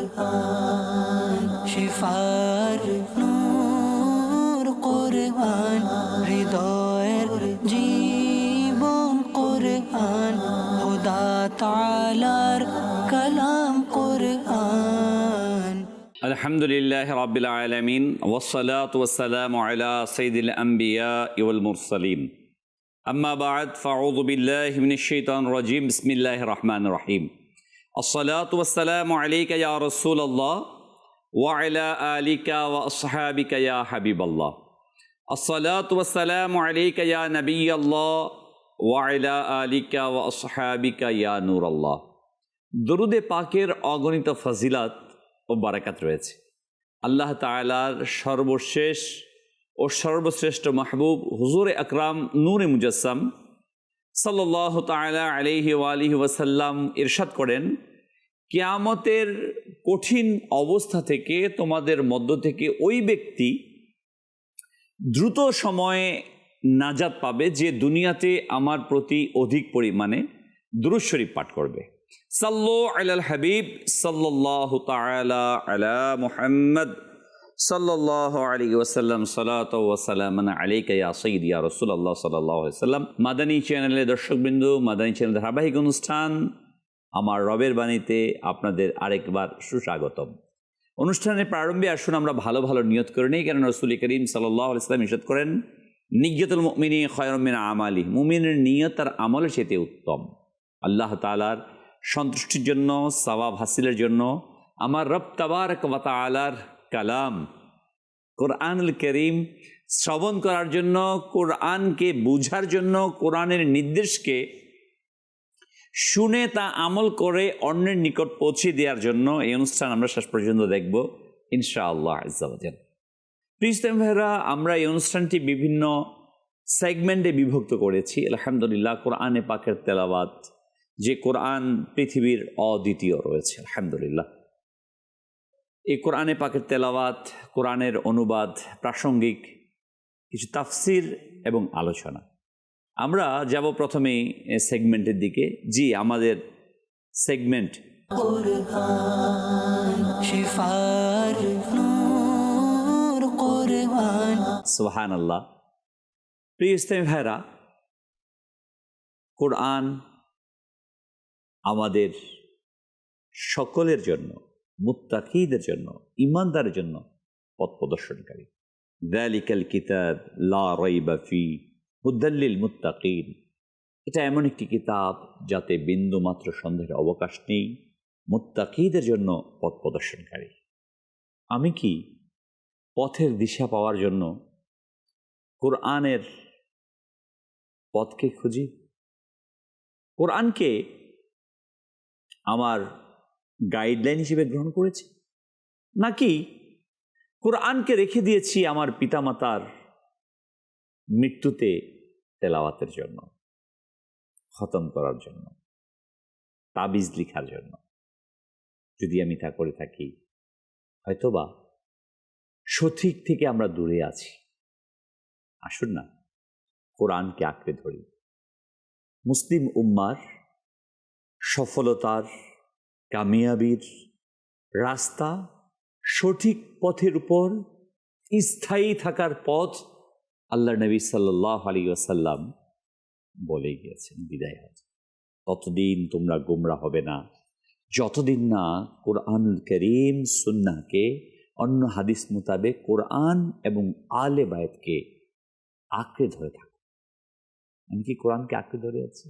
কুরআন cipher নূর কুরআন হৃদয়ের জীবন কুরআন খোদা তাআলার কালাম কুরআন। আলহামদুলিল্লাহ রাব্বিল আলামিন ওয়াসসালাতু ওয়াসসালামু আলা সাইয়্যিদিল আমবিয়া ওয়াল মুরসালিন আম্মা বা'দ ফাআউযু বিল্লাহি মিনাশ শাইতানির রাজীম বিসমিল্লাহির রহমানির রহিম আসসালাতু ওয়াসসালামু আলাইকা ইয়া রাসূলুল্লাহ ওয়া আলা আলিকা ওয়া আসহাবিকা ইয়া হাবিবাল্লাহ আসসালাতু ওয়াসসালামু আলাইকা ইয়া নাবিয়াল্লাহ ওয়া আলা আলিকা ওয়া আসহাবিকা ইয়া নূরাল্লাহ। দরুদে পাকের অগণিত ফজিলত ও বারাকাত রয়েছে। আল্লাহ তাআলার সর্বশেষ ও সর্বশ্রেষ্ঠ মাহবুব হুজুরে আকরাম নূরে মুজাসসাম সাল্লাল্লাহু তাআলা আলাইহি ওয়া আলিহি ওয়াসাল্লাম ইরশাদ করেন, কিয়ামতের কঠিন অবস্থা থেকে তোমাদের মধ্য থেকে ওই ব্যক্তি দ্রুত সময়ে নাজাত পাবে যে দুনিয়াতে আমার প্রতি অধিক পরিমাণে দুরূদ শরীফ পাঠ করবে। সাল্লু আলাল হাবিব সাল্লাল্লাহু তাআলা আলা মুহাম্মদ সাল্লাল্লাহু আলাইহি ওয়াসাল্লাম সালাতু ওয়া সালামান আলাইকা ইয়া সাইয়্যিদি ইয়া রাসূলুল্লাহ সাল্লাল্লাহু আলাইহি ওয়াসাল্লাম। মাদানী চ্যানেলের দর্শকবৃন্দ, মাদানী চ্যানেলের ধারাবাহিক অনুষ্ঠান আমার রবের বাণীতে আপনাদের আরেকবার সুস্বাগতম। অনুষ্ঠানের প্রারম্ভে আসুন আমরা ভালো ভালো নিয়ত করে নিই, কারণ রাসূল করিম সাল্লাল্লাহু আলাইহি ওয়াসাল্লাম ইরশাদ করেন, নিয়্যাতুল মুমিনি খায়রুম মিন আমালি, মুমিনের নিয়ত তার আমলের চেয়ে উত্তম। আল্লাহ তাআলার সন্তুষ্টির জন্য, সওয়াব হাসিলের জন্য আমার রব তাবারক ওয়া তাআলার কালাম কোরআনুল কারীম শ্রবণ করার জন্য, কোরআনকে বুঝার জন্য, কোরআনের নির্দেশকে শুনে তা আমল করে অন্যের নিকট পৌঁছে দেওয়ার জন্য এই অনুষ্ঠান আমরা শেষ পর্যন্ত দেখব ইনশাআল্লাহ আজ্জা ওয়া জাল। প্রিয় ইসলামী ভাইরা, আমরা এই অনুষ্ঠানটি বিভিন্ন সেগমেন্টে বিভক্ত করেছি। আলহামদুলিল্লাহ, কোরআনে পাকের তেলাওয়াত, যে কোরআন পৃথিবীর অদ্বিতীয় রয়েছে আলহামদুলিল্লাহ, এই কোরআনে পাকের তেলাওয়াত, কোরআনের অনুবাদ, প্রাসঙ্গিক কিছু তাফসির এবং আলোচনা। আমরা যাব প্রথমেই সেগমেন্টের দিকে। জি, আমাদের সেগমেন্ট কুরআন শিফার নূর কুরআন। সুবহানাল্লাহ। প্রিয় ইসলামী ভাইরা, কোরআন আমাদের সকলের জন্য, মুত্তাকিদের জন্য, ঈমানদারের জন্য পথ প্রদর্শনকারী। যালিকাল কিতাব লা রাইবা ফি হুদাল লিল মুত্তাকিন। এটা এমন একটি কিতাব যাতে বিন্দুমাত্র সন্দেহের অবকাশ নেই, মুত্তাকিদের জন্য পথ প্রদর্শনকারী। আমি কি পথের দিশা পাওয়ার জন্য কোরআনের পথকে খুঁজি? কোরআনকে আমার গাইডলাইন হিসেবে গ্রহণ করেছি, নাকি কোরআনকে রেখে দিয়েছি আমার পিতামাতার মৃত্যুতে তেলাওয়াতের জন্য, খতম করার জন্য, তাবিজ লিখার জন্য? যদি আমি তা করে থাকি, হয়তোবা সঠিক থেকে আমরা দূরে আছি। আসুন না কোরআনকে আঁকড়ে ধরি। মুসলিম উম্মার সফলতার, কামিয়াবির রাস্তা, সঠিক পথের উপর স্থায়ী থাকার পথ আল্লাহ নবী সাল্লাল্লাহু আলাইহি ওয়াসাল্লাম বলে গিয়েছেন, বিদায় হজ। ততদিন তোমরা গোমরা হবে না যতদিন না কোরআনুল কারীম, সুন্নাহকে, অন্য হাদিস মোতাবেক কোরআন এবং আলে বায়াতকে আঁকড়ে ধরে থাকো। আমি কি কোরআনকে আঁকড়ে ধরে আছি?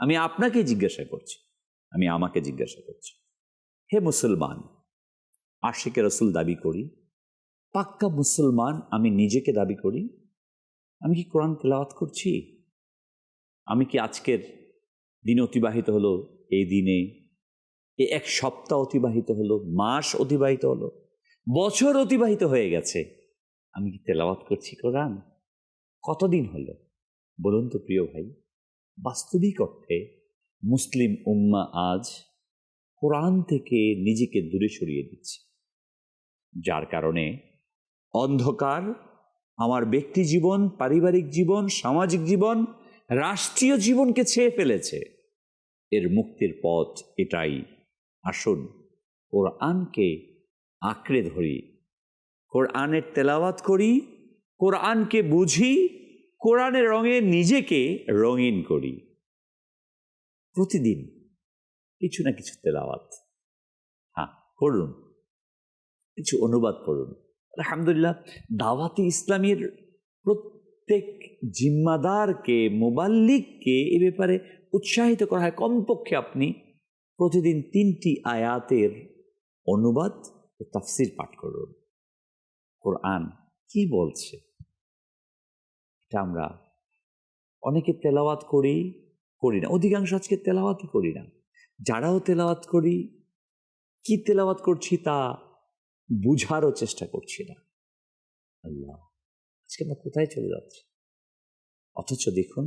আমি আপনাকে জিজ্ঞাসা করছি, আমি আমাকে জিজ্ঞাসা করছি, হে মুসলমান, আশিকে রাসূল দাবি করি, পাক্কা মুসলমান আমি নিজেকে দাবি করি। আমি কি কোরআন তেলাওয়াত করছি? আমি কি আজকের দিন অতিবাহিত হলো, এই দিনে এই এক সপ্তাহ অতিবাহিত হলো, মাস অতিবাহিত হলো, বছর অতিবাহিত হয়ে গেছে, আমি কি তেলাওয়াত করছি কোরআন? কতদিন হলো বলুন তো প্রিয় ভাই? বাস্তবিক অর্থে মুসলিম উম্মাহ আজ কোরআন থেকে নিজেকে দূরে সরিয়ে দিচ্ছে, যার কারণে অন্ধকার আমার ব্যক্তি জীবন, পারিবারিক জীবন, সামাজিক জীবন, রাষ্ট্রীয় জীবনকে ছেয়ে ফেলেছে। এর মুক্তির পথ এটাই। আসুন কোরআনকে আঁকড়ে ধরি, কোরআনের তেলাওয়াত করি, কোরআনকে বুঝি, কোরআনের রঙে নিজেকে রঙিন করি। প্রতিদিন কিছু না কিছু তেলাওয়াত করুন, কিছু অনুবাদ করুন। আলহামদুলিল্লাহ, দাওয়াতে ইসলামীর প্রত্যেক জিম্মাদারকে, মুবাল্লিগকে এ ব্যাপারে উৎসাহিত করা হয়, কমপক্ষে আপনি প্রতিদিন 3টি আয়াতের অনুবাদ ও তাফসির পাঠ করুন। কোরআন কি বলছে এটা আমরা অনেকে তেলাওয়াত করি না, অধিকাংশ আজকে তেলাওয়াতই করি না। যারাও তেলাওয়াত করি, কি তেলাওয়াত করছি তা বুঝারও চেষ্টা করছি না। আল্লাহ, আজকে আমরা কোথায় চলে যাচ্ছি? অথচ দেখুন,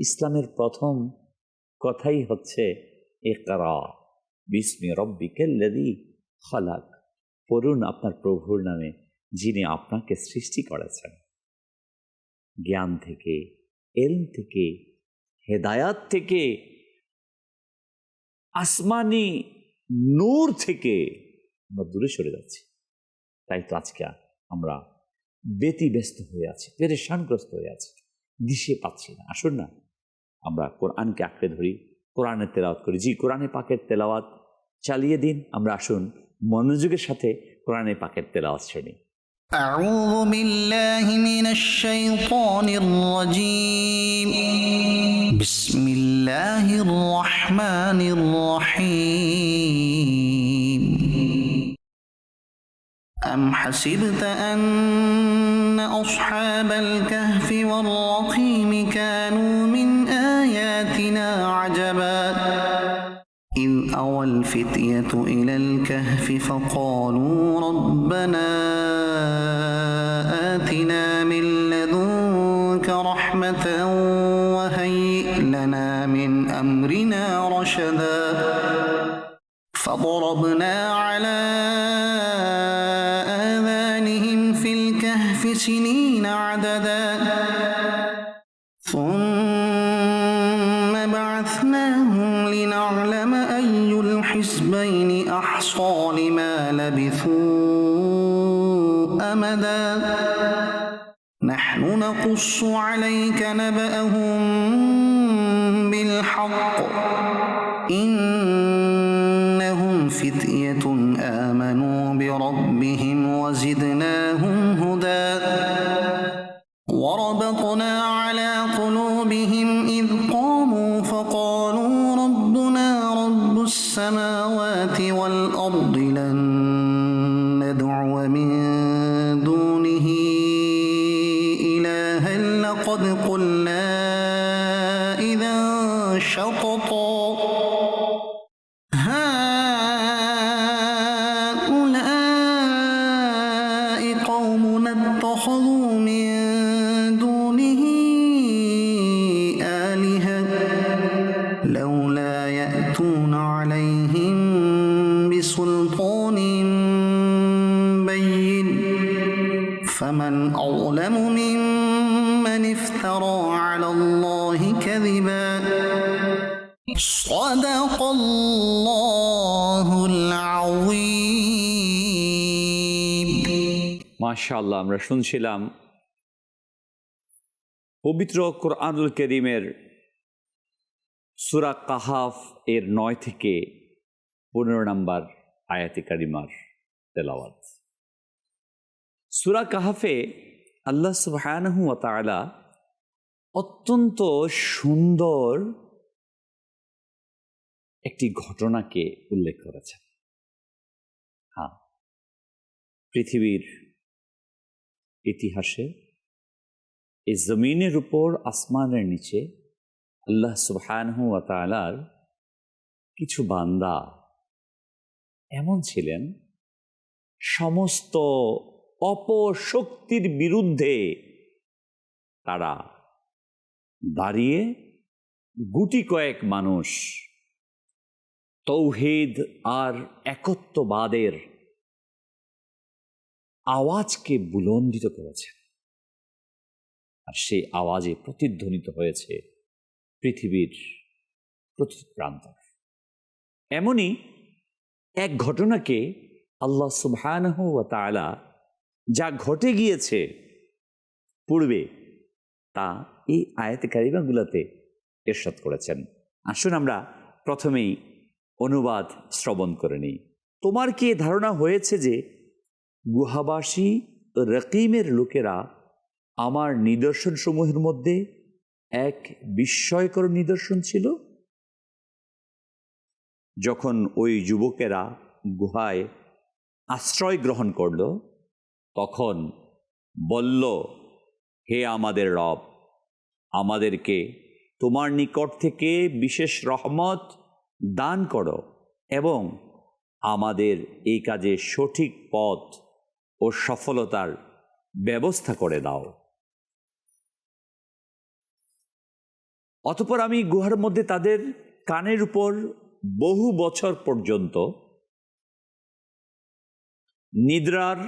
ইসলামের প্রথম কথাই হচ্ছে ইকরা বিসমি রব্বিকাল্লাযী খালাক, পড়ুন আপনার প্রভুর নামে যিনি আপনাকে সৃষ্টি করেছেন। জ্ঞান থেকে, ইলম থেকে, হেদায়াত থেকে, আসমানি নূর থেকে আমরা দূরে সরে যাচ্ছি। তাই তো আজকে আমরা ব্যতিব্যস্ত হয়ে আছি, পেরেশানগ্রস্ত হয়ে আছি, দিশে পাচ্ছি না। আসুন না, আমরা কোরআনকে আঁকড়ে ধরি, কোরআনের তেলাওয়াত করি। জি, কোরআনে পাকের তেলাওয়াত চালিয়ে দিন। আমরা আসুন মনোযোগের সাথে কোরআনে পাকের তেলাওয়াত শুনি। أعوذ بالله من الشيطان الرجيم بسم الله الرحمن الرحيم أم حسبت أن أصحاب الكهف والرقيم كانوا من آياتنا عجبا إذ أوى الفتية إلى الكهف فقالوا ربنا آتنا من لدنك رحمة وهيئ لنا من أمرنا رشدا فضربنا على آذانهم في الكهف سنين عددا ثم بعثناهم لنعلم أي الحزبين أحصى لما لبثوا أمدا نحن نقص عليك نبأهم بالحق إنهم فتية آمنوا بربهم وزدناهم هدى وربطنا على قلوبهم إذ قاموا فقالوا ربنا رب السماوات والأرض لن ندعو من دونه إلها لقد قلنا إذا شططا هؤلاء قومنا اتخذوا من دونه آلهة لولا يأتون عليهم بسلطان بين فمن أظلم ممن افترى على الله كذبا صدق الله العظيم মাশাআল্লাহ, আমরা শুনছিলাম পবিত্র কোরআনুল কারীমের সূরা কাহাফ এর 9 থেকে 15 নম্বর আয়াতে কারিমার তেলাওয়াত। সূরা কাহাফে আল্লাহ সুবহানাহু ওয়া তাআলা অত্যন্ত সুন্দর একটি ঘটনাকে উল্লেখ করেছেন। পৃথিবীর ইতিহাসে এই জমিনের উপর, আসমানের নিচে আল্লাহ সুবহানাহু ওয়া তাআলার কিছু বান্দা এমন ছিলেন, সমস্ত অপশক্তির বিরুদ্ধে তারা দাঁড়িয়ে গুটি কয়েক মানুষ তৌহিদ আর একত্ববাদের আওয়াজকে বুলন্দিত করেছে, আর সেই আওয়াজে প্রতিধ্বনিত হয়েছে পৃথিবীর প্রতি প্রান্ত। এমনই এক ঘটনাকে আল্লাহ সুবহানাহু ওয়া তাআলা যা ঘটে গিয়েছে পূর্বে তা এই আয়াতে কারিমাগুলোতে ইরশাদ করেছেন। আসুন আমরা প্রথমেই অনুবাদ শ্রবণ করে নিই। তোমার কি এ ধারণা হয়েছে যে গুহাবাসী রকিমের লোকেরা আমার নিদর্শনসমূহের মধ্যে এক বিস্ময়কর নিদর্শন ছিল? যখন ওই যুবকেরা গুহায় আশ্রয় গ্রহণ করল, তখন বলল, হে আমাদের রব, আমাদেরকে তোমার নিকট থেকে বিশেষ রহমত দান করো এবং আমাদের এই কাজে সঠিক পথ ও সফলতার ব্যবস্থা করে দাও। অতঃপর আমি গুহার মধ্যে তাদের কানের উপর বহু বছর পর্যন্ত নিদ্রার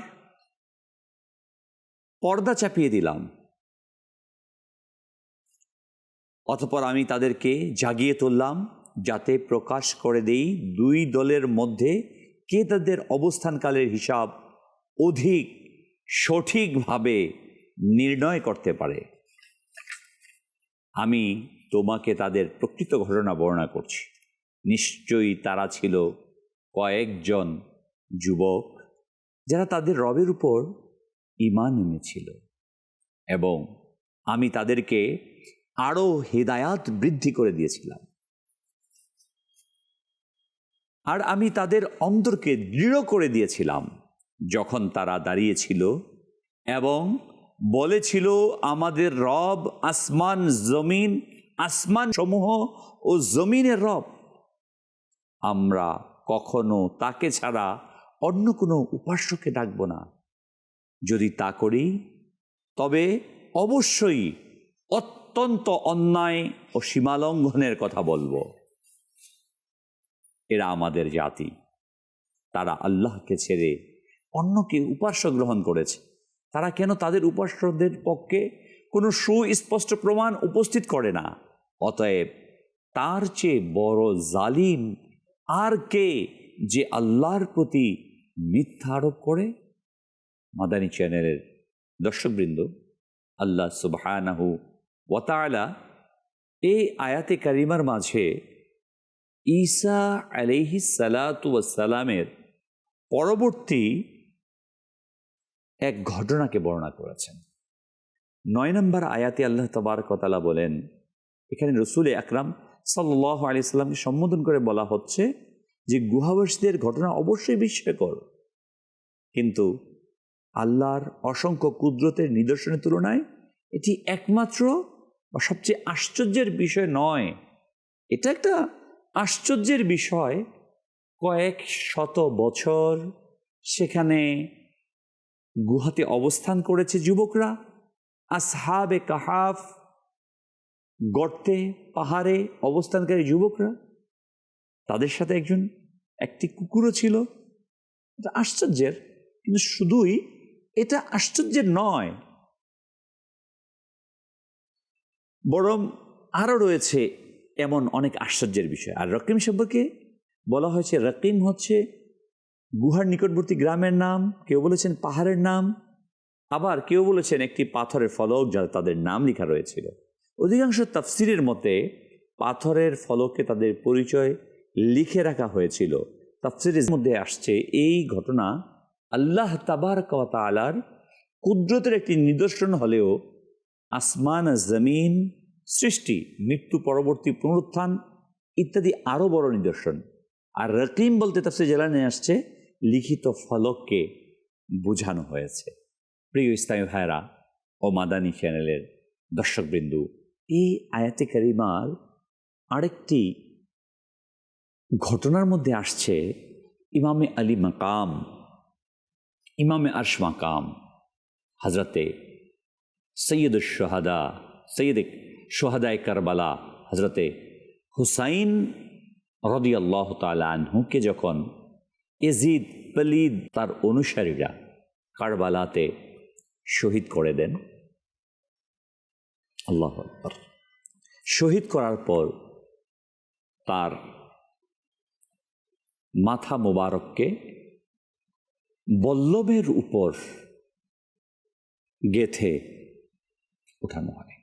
পর্দা চাপিয়ে দিলাম। অতঃপর আমি তাদেরকে জাগিয়ে তুললাম, যাতে প্রকাশ করে দেই দুই দলের মধ্যে কে তাদের অবস্থানকালের হিসাব অধিক সঠিকভাবে নির্ণয় করতে পারে। আমি তোমাকে তাদের প্রকৃত ঘটনা বর্ণনা করছি। নিশ্চয়ই তারা ছিল কয়েকজন যুবক যারা তাদের রবের উপর ঈমান এনেছিল এবং আমি তাদেরকে আরও হেদায়াত বৃদ্ধি করে দিয়েছিলাম। আর আমি তাদের অন্তরকে দৃঢ় করে দিয়েছিলাম যখন তারা দাঁড়িয়েছিল এবং বলেছিল, আমাদের রব আসমান সমূহ ও জমিনের রব, আমরা কখনো তাকে ছাড়া অন্য কোনো উপাস্যকে ডাকব না। যদি তা করি তবে অবশ্যই অত্যন্ত অন্যায় ও সীমালঙ্ঘনের কথা বলবো। এরা আমাদের জাতি, তারা আল্লাহকে ছেড়ে অন্যকে উপাস্য গ্রহণ করেছে। তারা কেন তাদের উপাস্যদের পক্ষে কোনো সুস্পষ্ট প্রমাণ উপস্থিত করে না? অতএব তার চেয়ে বড় জালিম আর কে, যে আল্লাহর প্রতি মিথ্যা আরোপ করে? মাদানী চ্যানেলের দর্শকবৃন্দ, আল্লাহ সুবহানাহু ওয়া তাআলা এই আয়াতে কারিমার মাঝে ঈসা আলাইহিস সালাতু ওয়াস সালামের পরবর্তী এক ঘটনাকে বর্ণনা করেছেন। 9 নম্বর আয়াতে আল্লাহ তাবারক ওয়া তাআলা বলেন, এখানে রসুল আকরাম সাল্লাল্লাহু আলাইহি সাল্লামকে সম্বোধন করে বলা হচ্ছে যে গুহাবাসীদের ঘটনা অবশ্যই বিস্ময়কর, কিন্তু আল্লাহর অসংখ্য কুদরতের নিদর্শনের তুলনায় এটি একমাত্র বা সবচেয়ে আশ্চর্যের বিষয় নয়। এটা একটা আশ্চর্যের বিষয়, কয়েক শত বছর সেখানে গুহাতে অবস্থান করেছে যুবকরা, আসহাবে কাহাফ, গর্তে পাহাড়ে অবস্থানকারী যুবকরা, তাদের সাথে একটি কুকুরও ছিল। এটা আশ্চর্যের, কিন্তু শুধুই এটা আশ্চর্যের নয়, বরং আরও রয়েছে এমন অনেক আশ্চর্যের বিষয়। আর রকিম সম্পর্কে বলা হয়েছে, রকিম হচ্ছে গুহার নিকটবর্তী গ্রামের নাম, কেউ বলেছেন পাহাড়ের নাম, আবার কেউ বলেছেন একটি পাথরের ফলক যা তাদের নাম লেখা রয়েছিল। অধিকাংশ তাফসিরের মতে পাথরের ফলকে তাদের পরিচয় লিখে রাখা হয়েছিল। তাফসিরের মধ্যে আসছে এই ঘটনা আল্লাহ তাবারক ওয়া তাআলার কুদরতের একটি নিদর্শন হলেও আসমান, জমিন সৃষ্টি, মৃত্যু পরবর্তী পুনরুত্থান ইত্যাদি আরও বড় নিদর্শন। আর রকিম বলতে তাফসির জালানে আসছে লিখিত ফলককে বোঝানো হয়েছে। প্রিয় ইসলামী ভাইরা ও মাদানী চ্যানেলের দর্শকবৃন্দু, এই আয়াতে কারিমার আরেকটি ঘটনার মধ্যে আসছে ইমামে আলী মাকাম, ইমামে আরশ মাকাম, হজরতে সৈয়দ সোহাদায়ে কারবালা হজরতে হুসাইন রাদিয়াল্লাহু তাআলা আনহুকে যখন ইয়াজিদ পলিদ তার অনুসারীরা কারবালাতে শহীদ করে দেন, আল্লাহু আকবার, শহীদ করার পর তার মাথা মোবারককে বল্লভের উপর গেথে উঠানো হয়।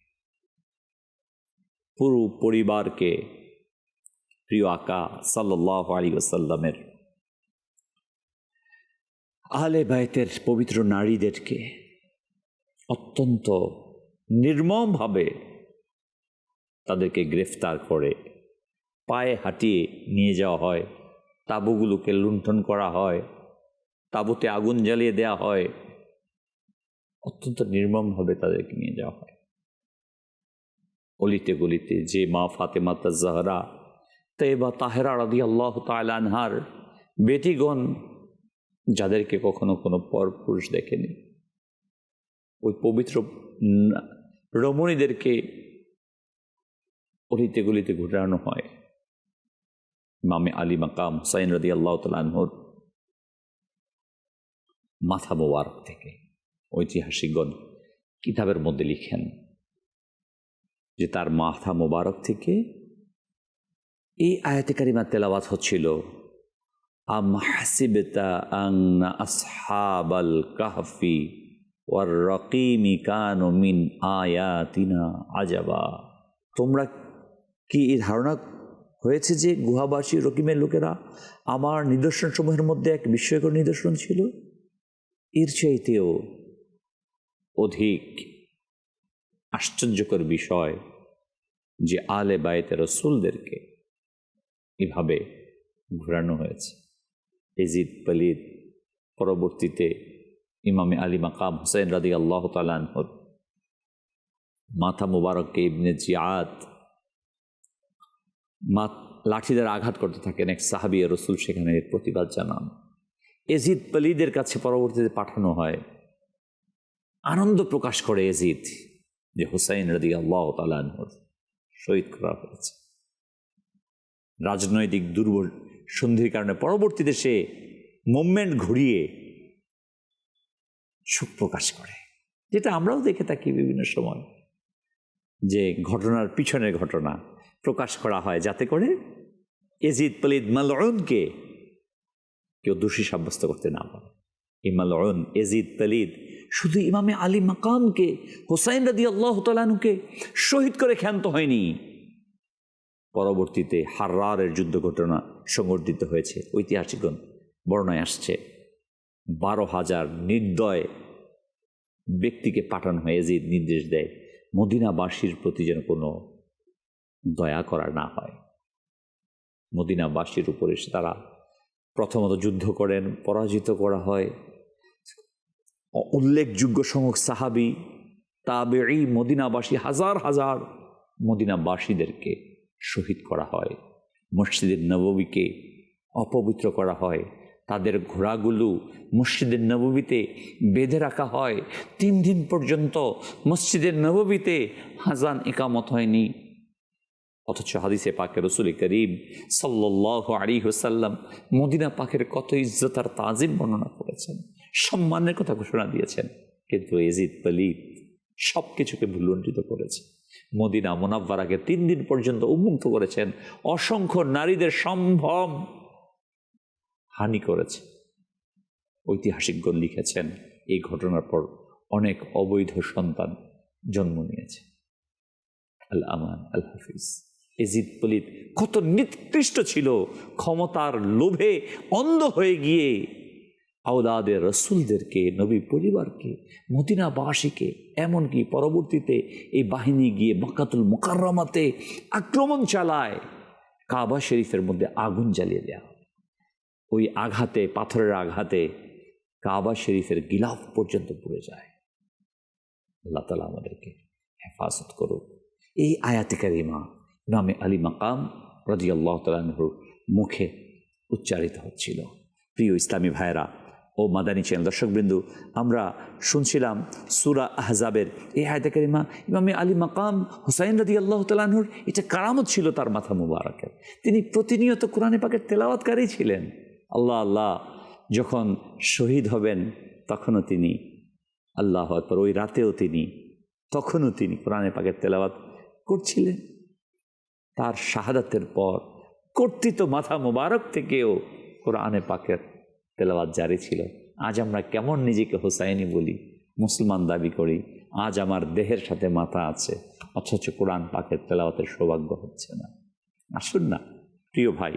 পুরো পরিবারকে প্রিয় আকা সাল্লাল্লাহু আলাইহি ওয়াসাল্লামের আহলে বাইতের পবিত্র নারীদেরকে অত্যন্ত নির্মমভাবে তাদেরকে গ্রেফতার করে পায়ে হাঁটিয়ে নিয়ে যাওয়া হয়, তাঁবুগুলোকে লুণ্ঠন করা হয়, তাঁবুতে আগুন জ্বালিয়ে দেওয়া হয়, অত্যন্ত নির্মমভাবে তাদেরকে নিয়ে যাওয়া হয়। অলিতে গলিতে যে মা ফাতেমা তাজ-জাহরা তয়্যেবা তাহেরা রাদিয়াল্লাহু তাআলা আনহার বেটিগণ, যাদেরকে কখনো কোনো পরপুরুষ দেখেনি, ওই পবিত্র রমণীদেরকে অলিতে গলিতে ঘুরানো হয়। ইমামে আলী মাকাম হুসাইন রাদিয়াল্লাহু তাআলা আনহুর মাথা মোবারক থেকে ঐতিহাসিকগণ কিতাবের মধ্যে লিখেন যে তার মাথা মোবারক থেকে এই আয়াতে কারিমা তেলাওয়াত হচ্ছিল, আম হাসিবতা আন্না আসহাবাল কাহফি ওয়ার রাকিমি কানু মিন আয়াতিনা আজাবা। তোমরা কি এই ধারণা হয়েছে যে গুহাবাসী রকিমের লোকেরা আমার নিদর্শনসমূহের মধ্যে এক বিস্ময়কর নিদর্শন ছিল? এর চাইতেও অধিক আশ্চর্যকর বিষয় যে আলে বায়েতে রসুলদেরকে এভাবে ঘোরানো হয়েছে। এজিদ পলিদ পরবর্তীতে ইমামে আলী মাকাম হুসাইন রাদিয়াল্লাহু তাআলা আনহুর মাথা মুবারককে ইবনে জিয়াদ লাঠি দ্বারা আঘাত করতে থাকেন। এক সাহাবী রসুল সেখানে প্রতিবাদ জানান। এজিদ পলিদের কাছে পরবর্তীতে পাঠানো হয়। আনন্দ প্রকাশ করে এজিদ যে হুসাইন রাদিয়াল্লাহু তাআলা আনহুর শহীদ করা হয়েছে। রাজনৈতিক দুর্বল সন্ধির কারণে পরবর্তীতে সে মুভমেন্ট ঘুরিয়ে সুখ প্রকাশ করে, যেটা আমরাও দেখে থাকি বিভিন্ন সময়, যে ঘটনার পিছনের ঘটনা প্রকাশ করা হয় যাতে করে এজিদ পলিদ মালউনকে কেউ দোষী সাব্যস্ত করতে না পারে। এই মালউন এজিদ পলিদ শুধু ইমামে আলী মাকামকে, হুসাইন রাদিয়াল্লাহু তাআলা আনহুকে শহীদ করে ক্ষান্ত হয়নি, পরবর্তীতে হাররারের যুদ্ধ ঘটনা সংঘটিত হয়েছে। ঐতিহাসিকগণ বর্ণায় আসছে 12,000 নির্দয় ব্যক্তিকে পাঠানো হয়। এজিদ নির্দেশ দেয় মদিনাবাসীর প্রতি যেন কোনো দয়া করা না হয়। মদিনাবাসীর উপরে তারা প্রথমত যুদ্ধ করেন, পরাজিত করা হয়। উল্লেখযোগ্য সংখ্যক সাহাবী, তাবেঈ, মদিনাবাসী, হাজার হাজার মদিনাবাসীদেরকে শহীদ করা হয়। মসজিদের নববীকে অপবিত্র করা হয়। তাদের ঘোড়াগুলো মসজিদের নববীতে বেঁধে রাখা হয়। 3 দিন পর্যন্ত মসজিদের নববীতে আযান ইকামত হয়নি। অথচ হাদিসে পাকে রসুল করিম সাল্লাল্লাহু আলাইহি ওয়াসাল্লাম মদিনা পাকের কত ইজ্জত আর তাজিম বর্ণনা করেছেন, সম্মানের কথা ঘোষণা দিয়েছেন। কিন্তু এজিদ পলিদ সব কিছুকে ভুলুণ্ঠিত করেছে। মদিনা মুনাওয়ারাকে 3 দিন পর্যন্ত উন্মুক্ত করেছেন, অসংখ্য নারীদের সম্ভ্রম হানি করেছে। ঐতিহাসিকগণ লিখেছেন এই ঘটনার পর অনেক অবৈধ সন্তান জন্ম নিয়েছে। আল আমান, আল হাফিজ। এজিদ পলিদ কত নিকৃষ্ট ছিল, ক্ষমতার লোভে অন্ধ হয়ে গিয়ে আওলাদে রসুলদেরকে, নবী পরিবারকে, মদিনাবাসীকে, এমনকি পরবর্তীতে এই বাহিনী গিয়ে মক্কাতুল মুকাররমাতে আক্রমণ চালায়, কাবা শরীফের মধ্যে আগুন জ্বালিয়ে দেয়া। ওই আঘাতে, পাথরের আঘাতে কাবা শরীফের গিলাফ পর্যন্ত পুড়ে যায়। আল্লাহ তাআলা আমাদেরকে হেফাজত করুক। এই আয়াতে কারিমা ইমামে আলী মাকাম রাদিয়াল্লাহু তাআলা আনহুর মুখে উচ্চারিত হচ্ছিল। প্রিয় ইসলামী ভাইয়েরা ও মাদানী চ্যানেল দর্শকবৃন্দু, আমরা শুনছিলাম সূরা আহজাবের এই আয়াতে কারিমা। ইমামে আলী মাকাম হুসাইন রাদিয়াল্লাহু তাআলা আনহুর এটা কারামত ছিল তার মাথা মুবারকের। তিনি প্রতিনিয়ত কোরআনে পাকের তেলাওয়াতকারী ছিলেন। আল্লাহ আল্লাহ যখন শহীদ হবেন তখনও তিনি আল্লাহু আকবার, ওই রাতেও তখনও তিনি কোরআনে পাকের তেলাওয়াত করছিলেন। তার শাহাদাতের পর কর্তৃত মাথা মোবারক থেকেও কোরআনে পাকের তেলাওয়াত জারি ছিল। আজ আমরা কেমন নিজেকে হোসাইনি বলি, মুসলমান দাবি করি, আজ আমার দেহের সাথে মাথা আছে, অথচ কোরআন পাকের তেলাওয়াতের সৌভাগ্য হচ্ছে না। আসুন না প্রিয় ভাই,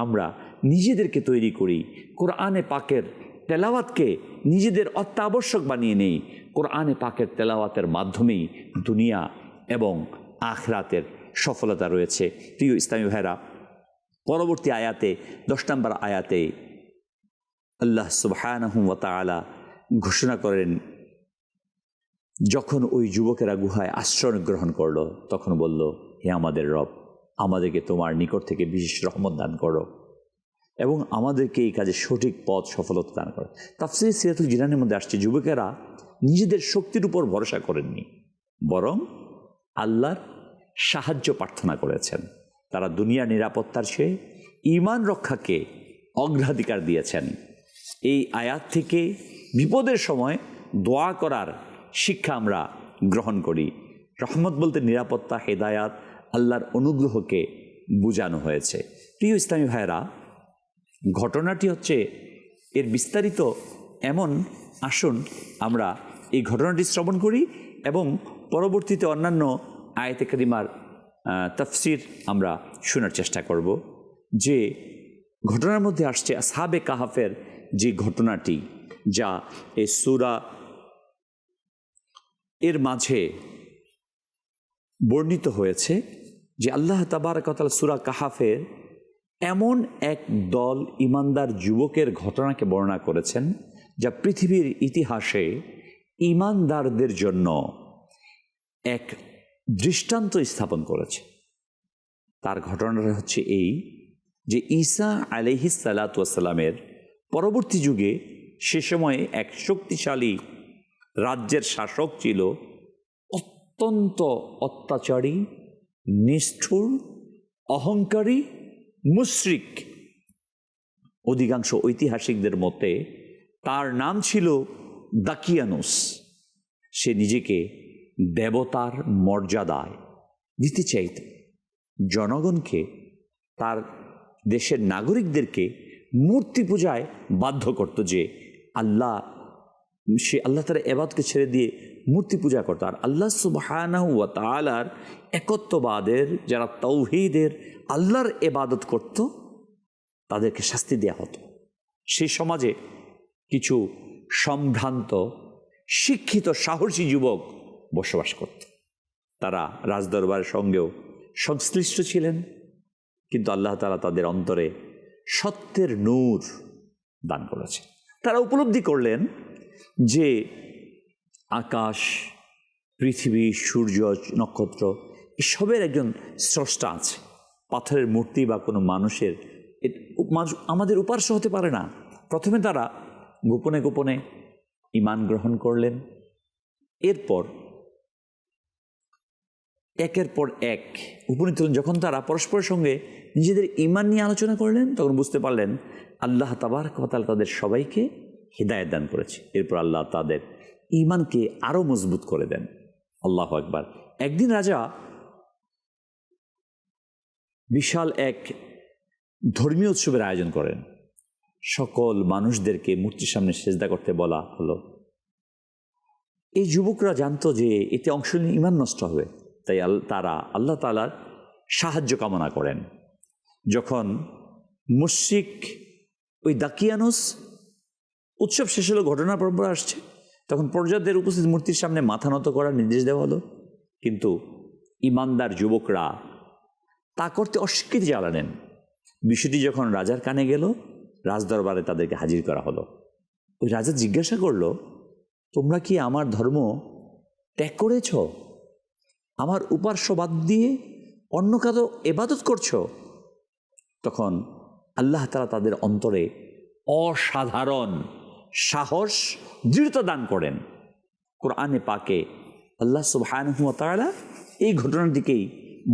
আমরা নিজেদেরকে তৈরি করি, কোরআনে পাকের তেলাওয়াতকে নিজেদের অত্যাবশ্যক বানিয়ে নেই। কোরআনে পাকের তেলাওয়াতের মাধ্যমেই দুনিয়া এবং আখিরাতের সফলতা রয়েছে। প্রিয় ইসলামী ভাইরা, পরবর্তী আয়াতে 10 নম্বর আয়াতে আল্লাহ সুবহানাহু ওয়া তাআলা ঘোষণা করেন, যখন ওই যুবকেরা গুহায় আশ্রয় গ্রহণ করলো, তখন বলল, হে আমাদের রব, আমাদেরকে তোমার নিকট থেকে বিশেষ রহমত দান করো এবং আমাদেরকে এই কাজে সঠিক পথ সফলতা দান করো। তাফসীর সিরাতুল জিনানের মধ্যে আসছে, যুবকেরা নিজেদের শক্তির উপর ভরসা করেননি, বরং আল্লাহর সাহায্য প্রার্থনা করেছেন। তারা দুনিয়ার নিরাপত্তার চেয়ে ঈমান রক্ষাকে অগ্রাধিকার দিয়েছেন। এই আয়াত থেকে বিপদের সময় দোয়া করার শিক্ষা আমরা গ্রহণ করি। রহমত বলতে নিরাপত্তা, হেদায়াত, আল্লাহর অনুগ্রহকে বোঝানো হয়েছে। প্রিয় ইসলামী ভাইয়েরা, ঘটনাটি হচ্ছে এর বিস্তারিত এমন, আসুন আমরা এই ঘটনাটি শ্রবণ করি এবং পরবর্তীতে অন্যান্য আয়াতে কারিমার তাফসির আমরা শোনার চেষ্টা করব। যে ঘটনার মধ্যে আসছে আসহাবে কাহাফের যে ঘটনাটি, যা এই সূরা এর মাঝে বর্ণিত হয়েছে, যে আল্লাহ তাবারক ওয়া তাআলা সূরা কাহাফের এমন এক দল ইমানদার যুবকের ঘটনাকে বর্ণনা করেছেন, যা পৃথিবীর ইতিহাসে ইমানদারদের জন্য এক দৃষ্টান্ত স্থাপন করেছে। তার ঘটনাটা হচ্ছে এই, যে ঈসা আলাইহিস সালাতু ওয়াস সালামের পরবর্তী যুগে, সে সময়ে এক শক্তিশালী রাজ্যের শাসক ছিল, অত্যন্ত অত্যাচারী, নিষ্ঠুর, অহংকারী, মুশরিক। অধিকাংশ ঐতিহাসিকদের মতে তার নাম ছিল দাকিয়ানুস। সে নিজেকে দেবতার মর্যাদায় দিতে চাইত। জনগণকে, তার দেশের নাগরিকদেরকে মূর্তি পূজায় বাধ্য করত, যে সে আল্লাহ তাআলার ইবাদতকে ছেড়ে দিয়ে মূর্তি পূজা করত। আর আল্লাহ সুবহানাহু ওয়া তাআলার একত্ববাদের, যারা তাওহীদের আল্লাহর ইবাদত করত, তাদেরকে শাস্তি দেয়া হতো। সেই সমাজে কিছু সম্ভ্রান্ত, শিক্ষিত, সাহসী যুবক বসবাস করত। তারা রাজদরবারের সঙ্গেও সংশ্লিষ্ট ছিলেন, কিন্তু আল্লাহ তাআলা তাদের অন্তরে সত্যের নূর দান করেছে। তারা উপলব্ধি করলেন যে আকাশ, পৃথিবী, সূর্য, নক্ষত্র এসবের একজন স্রষ্টা আছে। পাথরের মূর্তি বা কোনো মানুষের আমাদের উপাস্য হতে পারে না। প্রথমে তারা গোপনে গোপনে ঈমান গ্রহণ করলেন। এরপর একের পর এক উপনীত হলেন। যখন তারা পরস্পরের সঙ্গে নিজেদের ঈমান নিয়ে আলোচনা করলেন, তখন বুঝতে পারলেন আল্লাহ তাবারক ওয়া তাআলা তাদের সবাইকে হিদায়াত দান করেছে। এরপর আল্লাহ তাদের ঈমানকে আরও মজবুত করে দেন। আল্লাহু আকবার। একদিন রাজা বিশাল এক ধর্মীয় উৎসবের আয়োজন করেন। সকল মানুষদেরকে মূর্তির সামনে সেজদা করতে বলা হলো। এই যুবকরা জানতো যে এতে অংশ নিয়ে ঈমান নষ্ট হবে, তাই তারা আল্লাহ তাআলার সাহায্য কামনা করেন। যখন মুশরিক ওই দাকিয়ানুস, উৎসব শেষ হলো, ঘটনা পরম্পরা আসছে, তখন পর্যায়দের উপস্থিত মূর্তির সামনে মাথা নত করার নির্দেশ দেওয়া হলো। কিন্তু ঈমানদার যুবকরা তা করতে অস্বীকৃতি জানালেন। বিষয়টি যখন রাজার কানে গেল, রাজদরবারে তাদেরকে হাজির করা হলো। ওই রাজা জিজ্ঞাসা করল, তোমরা কি আমার ধর্ম ত্যাগ করেছ? আমার উপাস্য বাদ দিয়ে অন্য কারো ইবাদত করছো? তখন আল্লাহ তাআলা তাদের অন্তরে অসাধারণ সাহস, দৃঢ়তা দান করেন। কোরআনে পাকে আল্লাহ সুবহানাহু ওয়া তাআলা এই ঘটনার দিকেই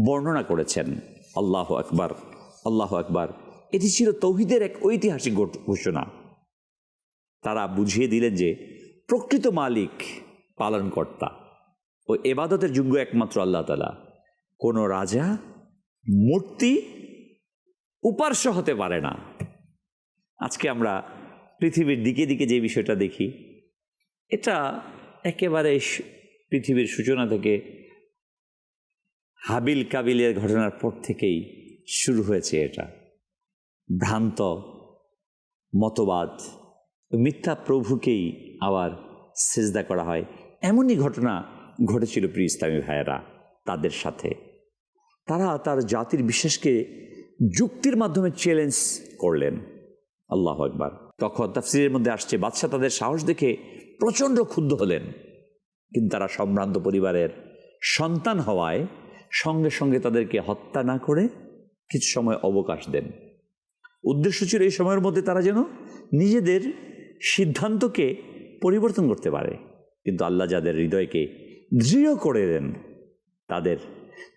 বর্ণনা করেছেন। আল্লাহু আকবার, আল্লাহু আকবার। এটি ছিল তাওহীদের এক ঐতিহাসিক ঘোষণা। তারা বুঝিয়ে দিলেন যে প্রকৃত মালিক, পালনকর্তা ও ইবাদতের যোগ্য একমাত্র আল্লাহ তাআলা। কোনো রাজা, মূর্তি, উপাস্য হতে পারে না। আজকে আমরা পৃথিবীর দিকে দিকে যে বিষয়টা দেখি, এটা একেবারে পৃথিবীর সূচনা থেকে হাবিল কাবিলের ঘটনার পর থেকেই শুরু হয়েছে। এটা ভ্রান্ত মতবাদ, মিথ্যা প্রভুকেই আবার সিজদা করা হয়, এমনই ঘটনা ঘটেছিল প্রিয় ইসলামী ভাইয়েরা তাদের সাথে। তারা তার জাতির বিশ্বাসকে যুক্তির মাধ্যমে চ্যালেঞ্জ করলেন। আল্লাহু আকবার। তখন তাফসীরের মধ্যে আসছে, বাদশাহ তাদের সাহস দেখে প্রচণ্ড ক্ষুব্ধ হলেন, কিন্তু তারা সম্ভ্রান্ত পরিবারের সন্তান হওয়ায় সঙ্গে সঙ্গে তাদেরকে হত্যা না করে কিছু সময় অবকাশ দেন। উদ্দেশ্য ছিল এই সময়ের মধ্যে তারা যেন নিজেদের সিদ্ধান্তকে পরিবর্তন করতে পারে। কিন্তু আল্লাহ যাদের হৃদয়কে দৃঢ় করে দেন, তাদের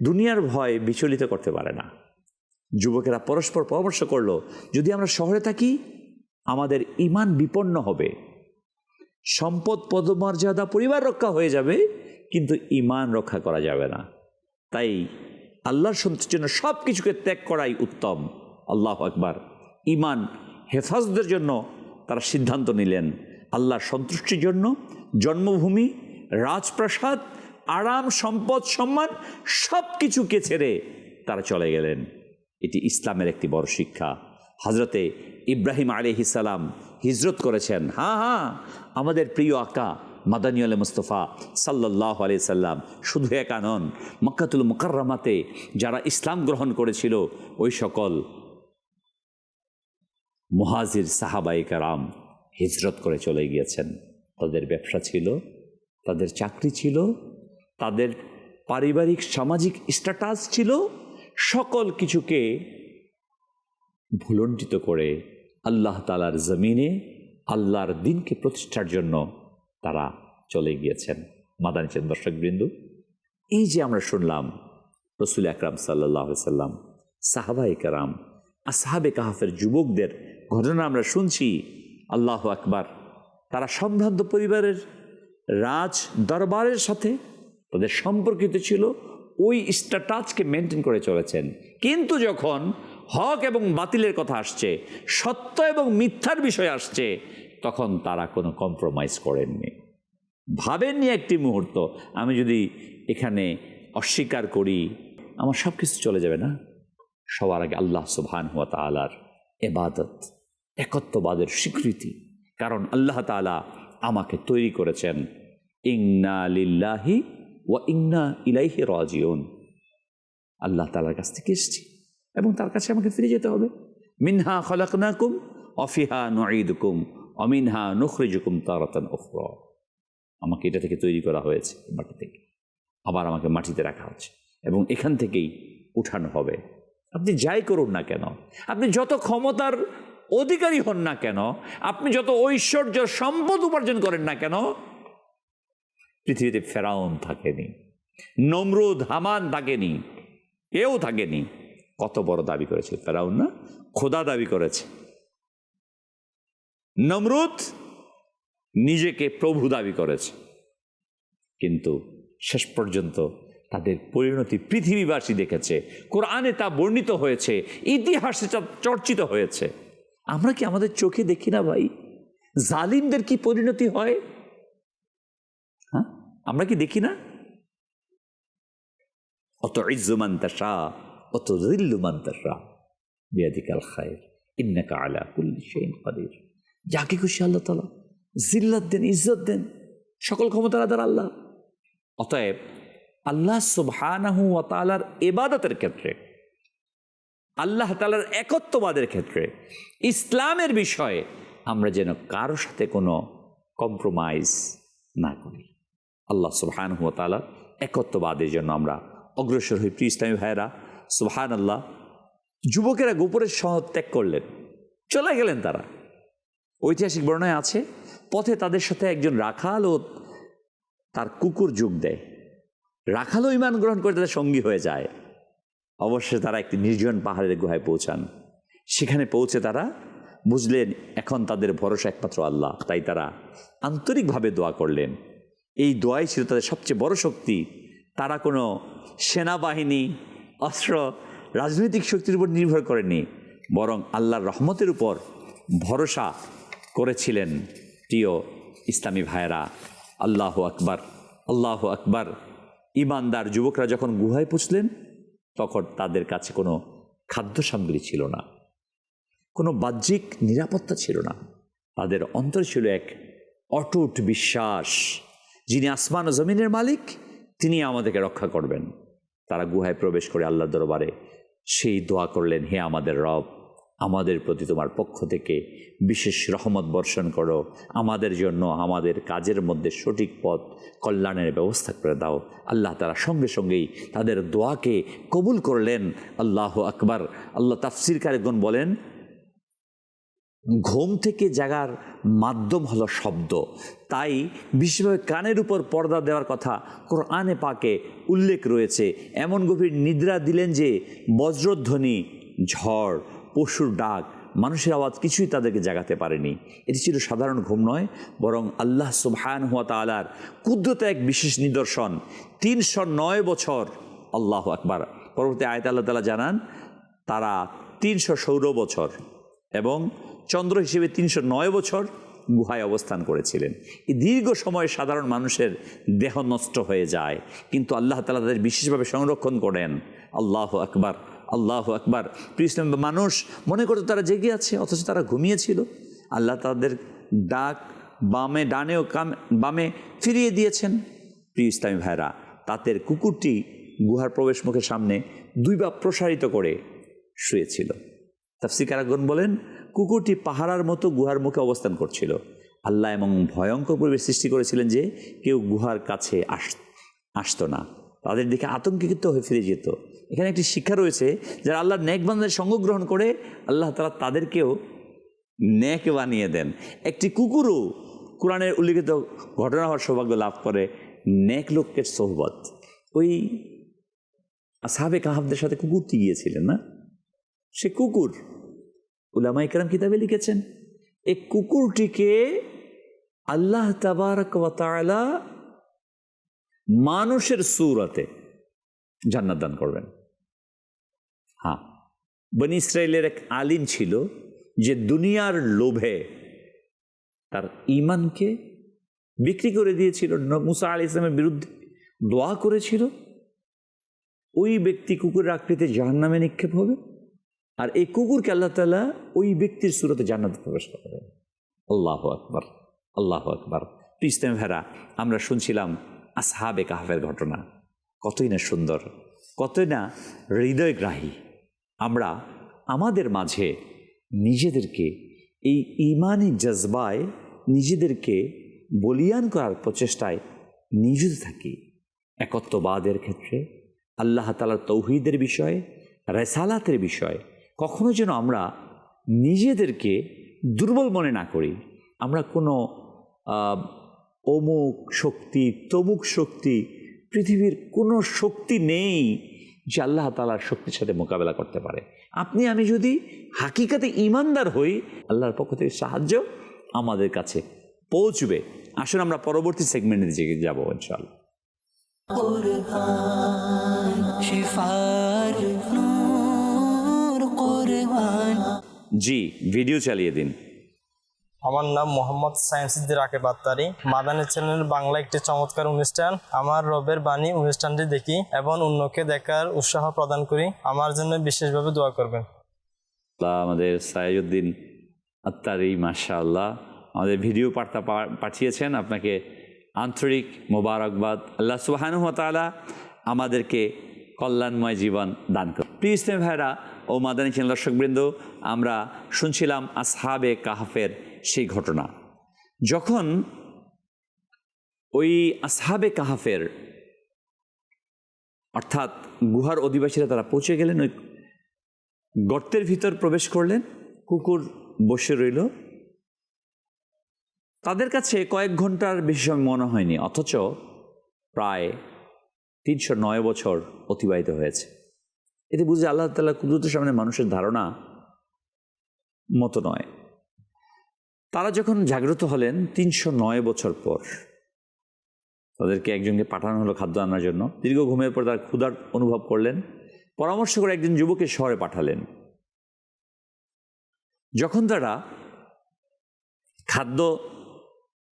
দুনিয়ার ভয় বিচলিত করতে পারে না। যুবকেরা পরস্পর পরামর্শ করলো, যদি আমরা শহরে থাকি আমাদের ঈমান বিপন্ন হবে, সম্পদ পদমর্যাদা পরিবার রক্ষা হয়ে যাবে, কিন্তু ঈমান রক্ষা করা যাবে না। তাই আল্লাহর সন্তুষ্টির জন্য সব কিছুকে ত্যাগ করাই উত্তম। আল্লাহু আকবার। ঈমান হেফাজতের জন্য তারা সিদ্ধান্ত নিলেন, আল্লাহর সন্তুষ্টির জন্য জন্মভূমি, রাজপ্রাসাদ, আরাম, সম্পদ, সম্মান সব কিছুকে ছেড়ে তারা চলে গেলেন। এটি ইসলামের একটি বড় শিক্ষা। হজরতে ইব্রাহিম আলাইহিস সালাম হিজরত করেছেন। হ্যাঁ, আমাদের প্রিয় আকা মাদানী মুস্তফা সাল্লাল্লাহু আলাইহি সাল্লাম শুধু একা নন, মক্কাতুল মুকাররমাতে যারা ইসলাম গ্রহণ করেছিল ওই সকল মুহাজির সাহাবায়ে কেরাম হিজরত করে চলে গিয়েছেন। তাদের ব্যবসা ছিল, তাদের চাকরি ছিল, তাদের পারিবারিক সামাজিক স্ট্যাটাস ছিল, সকল কিছুকে ভুলণ্ঠিত করে আল্লাহ তাআলার জমিনে আল্লাহর দ্বীনকে প্রতিষ্ঠার জন্য তারা চলে গিয়েছেন। মাদানী চাঁদ দর্শকবৃন্দ, এই যে আমরা শুনলাম রাসূল আকরাম সাল্লাল্লাহু আলাইহি সাল্লাম, সাহাবায়ে কেরাম, আসহাবে কাহাফের যুবকদের ঘটনা আমরা শুনছি। আল্লাহু আকবার। তারা সম্ভ্রান্ত পরিবারের রাজ দরবারের সাথে তাদের সম্পর্কিত ছিল, ওই স্ট্যাটাসকে মেনটেন করে চলেছেন। কিন্তু যখন হক এবং বাতিলের কথা আসছে, সত্য এবং মিথ্যার বিষয় আসছে, তখন তারা কোনো কম্প্রোমাইজ করেননি। ভাবেননি একটি মুহূর্ত আমি যদি এখানে অস্বীকার করি আমার সব কিছু চলে যাবে না। সবার আগে আল্লাহ সুবহানাহু ওয়া তাআলার ইবাদত, একত্ববাদের স্বীকৃতি। কারণ আল্লাহ তাআলা আমাকে তৈরি করেছেন, ইন্না লিল্লাহি ওয়া ইন্না ইলাইহি রাজিউন। আল্লাহ তাআলার কাছ থেকে এসেছি এবং তার কাছে আমাকে ফিরে যেতে হবে। মিনহা খলাকনাকুম ওয়া ফিহা নুঈদুকুম ওয়া মিনহা নুখরিজুকুম তারাতান উখরা। আমাকে এটা থেকে তৈরি করা হয়েছে, মাটি থেকে, আবার আমাকে মাটিতে রাখা হচ্ছে এবং এখান থেকেই উঠানো হবে। আপনি যাই করুন না কেন, আপনি যত ক্ষমতার অধিকারী হন না কেন, আপনি যত ঐশ্বর্য সম্পদ উপার্জন করেন না কেন, পৃথিবীতে ফেরাউন থাকেনি, নমরুদ হামান থাকেনি, কেউ থাকেনি। কত বড় দাবি করেছে ফেরাউন, না? খোদা দাবি করেছে। নমরুদ নিজেকে প্রভু দাবি করেছে, কিন্তু শেষ পর্যন্ত তাদের পরিণতি পৃথিবীবাসী দেখেছে, কোরআনে তা বর্ণিত হয়েছে, ইতিহাসে চর্চিত হয়েছে। আমরা কি আমাদের চোখে দেখি না ভাই জালিমদের কি পরিণতি হয়? হ্যাঁ, আমরা কি দেখি না? অত ইজ্জু মান তাশা অত যিল্লু মান তাশা বিয়াদিকাল খায়র ইন্নাকা আলা কুল্লি শাইইন কাদির। যাকে খুশি আল্লাহ তাআলা জিল্লাত দেন, ইজ্জত দেন, সকল ক্ষমতার আধার আল্লাহ। অতএব আল্লাহ সুবহানাহু ওয়া তাআলার ইবাদতের ক্ষেত্রে, আল্লাহ তাআলার একত্ববাদের ক্ষেত্রে, ইসলামের বিষয়ে আমরা যেন কারো সাথে কোনো কম্প্রোমাইজ না করি। আল্লাহ সুবহানাহু ওয়া তাআলার একত্ববাদের জন্য আমরা অগ্রসর হই। প্রিয় ইসলামী ভাইয়েরা, সুবহানাল্লাহ, যুবকেরা গোপরের শহর ত্যাগ করলেন, চলে গেলেন তারা। ঐতিহাসিক বর্ণনায় আছে, পথে তাদের সাথে একজন রাখাল ও তার কুকুর যোগ দেয়। রাখালও ঈমান গ্রহণ করে তাদের সঙ্গী হয়ে যায়। অবশ্যই তারা একটি নির্জন পাহাড়ের গুহায় পৌঁছান। সেখানে পৌঁছে তারা বুঝলেন এখন তাদের ভরসা একমাত্র আল্লাহ। তাই তারা আন্তরিকভাবে দোয়া করলেন। এই দোয়াই ছিল তাদের সবচেয়ে বড় শক্তি। তারা কোনো সেনাবাহিনী, অস্ত্র, রাজনৈতিক শক্তির উপর নির্ভর করেনি, বরং আল্লাহর রহমতের উপর ভরসা করেছিলেন প্রিয় ইসলামী ভাইয়েরা। আল্লাহ আকবার, আল্লাহ আকবার। ইমানদার যুবকরা যখন গুহায় পৌঁছলেন তখন তাদের কাছে কোনো খাদ্য সামগ্রী ছিল না, কোনো বাহ্যিক নিরাপত্তা ছিল না। তাদের অন্তর ছিল এক অটুট বিশ্বাস, যিনি আসমান ও জমিনের মালিক তিনি আমাদেরকে রক্ষা করবেন। তারা গুহায় প্রবেশ করে আল্লাহর দরবারে সেই দোয়া করলেন, হে আমাদের রব, আমাদের প্রতি তোমার পক্ষ থেকে বিশেষ রহমত বর্ষণ করো, আমাদের জন্য আমাদের কাজের মধ্যে সঠিক পথ কল্যাণের ব্যবস্থা করে দাও। আল্লাহ তারা সঙ্গে সঙ্গেই তাদের দোয়াকে কবুল করলেন। আল্লাহ আকবার। আল্লাহ তাফসীরকারগণ বলেন, ঘুম থেকে জাগার মাধ্যম হলো শব্দ, তাই বিশেষভাবে কানের উপর পর্দা দেওয়ার কথা কোরআনে পাকে উল্লেখ রয়েছে। এমন গভীর নিদ্রা দিলেন যে বজ্রধ্বনি, ঝড়, পশুর ডাক, মানুষের আওয়াজ কিছুই তাদেরকে জাগাতে পারেনি। এটি ছিল সাধারণ ঘুম নয়, বরং আল্লাহ সুবহানাহু ওয়া তাআলার কুদরতে এক বিশেষ নিদর্শন। 309 বছর, আল্লাহ আকবার। পরবর্তী আয়াতে আল্লাহ তাআলা জানান তারা 300 সৌর বছর এবং চন্দ্র হিসেবে 309 বছর গুহায় অবস্থান করেছিলেন। এই দীর্ঘ সময় সাধারণ মানুষের দেহ নষ্ট হয়ে যায়, কিন্তু আল্লাহ তাআলা তাদের বিশেষভাবে সংরক্ষণ করেন। আল্লাহ আকবার, আল্লাহ আকবার। প্রিয় ইসলাম মানুষ মনে করতো তারা জেগে আছে, অথচ তারা ঘুমিয়েছিল। আল্লাহ তাদের ডাক বামে ডানে ও বামে ফিরিয়ে দিয়েছেন। প্রিয় ইসলামী ভাইরা, তাদের কুকুরটি গুহার প্রবেশ মুখের সামনে 2 পা প্রসারিত করে শুয়েছিল। তাফসীরকারগণ বলেন, কুকুরটি পাহারার মতো গুহার মুখে অবস্থান করছিল। আল্লাহ এমন ভয়ঙ্কর পরিবেশ সৃষ্টি করেছিলেন যে কেউ গুহার কাছে আসতো না, তাদের দিকে আতঙ্কিত হয়ে ফিরে যেত। এখানে একটি শিক্ষা রয়েছে, যারা আল্লাহর নেক বান্দাদের সঙ্গ গ্রহণ করে আল্লাহ তাআলা তাদেরকেও নেক বানিয়ে দেন। একটি কুকুরও কোরআনের উল্লিখিত ঘটনা হওয়ার সৌভাগ্য লাভ করে নেক লোকের সোহবত। ওই আসহাবে কাহাফদের সাথে কুকুরটি গিয়েছিলেন না, সে কুকুর উলামায়ে কেরাম কিতাবে লিখেছেন, এই কুকুরটিকে আল্লাহ তাবারক ওয়া তাআলা মানুষের সূরতে জান্নাত দান করবেন। হ্যাঁ, বনি ইসরাইলের এক আলিম ছিল যে দুনিয়ার লোভে তার ঈমানকে বিক্রি করে দিয়েছিল, মুসা আলাইহিস সালামের বিরুদ্ধে দোয়া করেছিল। ওই ব্যক্তি কুকুরের আকৃতিতে জাহান্নামে নিক্ষেপ হবে, আর এই কুকুরকে আল্লাহ তাআলা ওই ব্যক্তির সূরতে জান্নাতে প্রবেশ করাবেন। আল্লাহু আকবার, আল্লাহু আকবার। প্রিয় ইসলামী ভাইরা, আমরা শুনছিলাম আসহাবে কাহফের ঘটনা, কতই না সুন্দর, কতই না হৃদয়গ্রাহী। আমরা আমাদের মাঝে নিজেদেরকে এই ঈমানি জজবায় নিজেদেরকে বলিয়ান করার প্রচেষ্টায় নিয়োজিত থাকি। একত্ববাদের ক্ষেত্রে, আল্লাহ তাআলার তৌহিদের বিষয়ে, রেসালাতের বিষয়ে কখনো যেন আমরা নিজেদেরকে দুর্বল মনে না করি। আমরা কোনো অমুক শক্তি তমুক শক্তি, পৃথিবীর কোনো শক্তি নেই যে আল্লাহ তাআলার শক্তির সাথে মোকাবেলা করতে পারে। আপনি আমি যদি হাকিকাতে ঈমানদার হই, আল্লাহর পক্ষ থেকে সাহায্য আমাদের কাছে পৌঁছবে। আসুন আমরা পরবর্তী সেগমেন্টের দিকে যাব ইনশাআল্লাহ। জি, ভিডিও চালিয়ে দিন। আমার নাম মোহাম্মদ সায়েন্সিদ্দিন রাকিব আত্তারি। মাদানী চ্যানেল বাংলা একটি চমৎকার অনুষ্ঠান। আমার রবের বাণী অনুষ্ঠানটি দেখি এবং অন্যকে দেখার উৎসাহ প্রদান করি। আমার জন্য বিশেষভাবে দোয়া করবেন। আমাদের সাইজউদ্দিন আত্তারি মাশাআল্লাহ আমাদের ভিডিও বার্তা পাঠিয়েছেন, আপনাকে আন্তরিক মোবারকবাদ। আল্লাহ সুবহানাহু ওয়া তাআলা আমাদেরকে কল্যাণময় জীবন দান করুন। প্রিয় ইসলামী ভাইরা ও মাদানী চ্যানেল দর্শকবৃন্দ, আমরা শুনছিলাম আসহাবে কাহফের সেই ঘটনা। যখন ওই আসহাবে কাহফের অর্থাৎ গুহার অধিবাসীরা তারা পৌঁছে গেলেন, ওই গর্তের ভিতর প্রবেশ করলেন, কুকুর বসে রইল। তাদের কাছে কয়েক ঘন্টার বেশি সময় মনে হয়নি, অথচ প্রায় 309 বছর অতিবাহিত হয়েছে। এতে বুঝে আল্লাহ তাআলা কুদরতের সামনে মানুষের ধারণা মতো নয়। তারা যখন জাগ্রত হলেন 309 বছর পর, তাদেরকে একজনকে পাঠানো হলো খাদ্য আনার জন্য। দীর্ঘ ঘুমের পর তারা ক্ষুধার অনুভব করলেন, পরামর্শ করে একজন যুবকের শহরে পাঠালেন। যখন তারা খাদ্য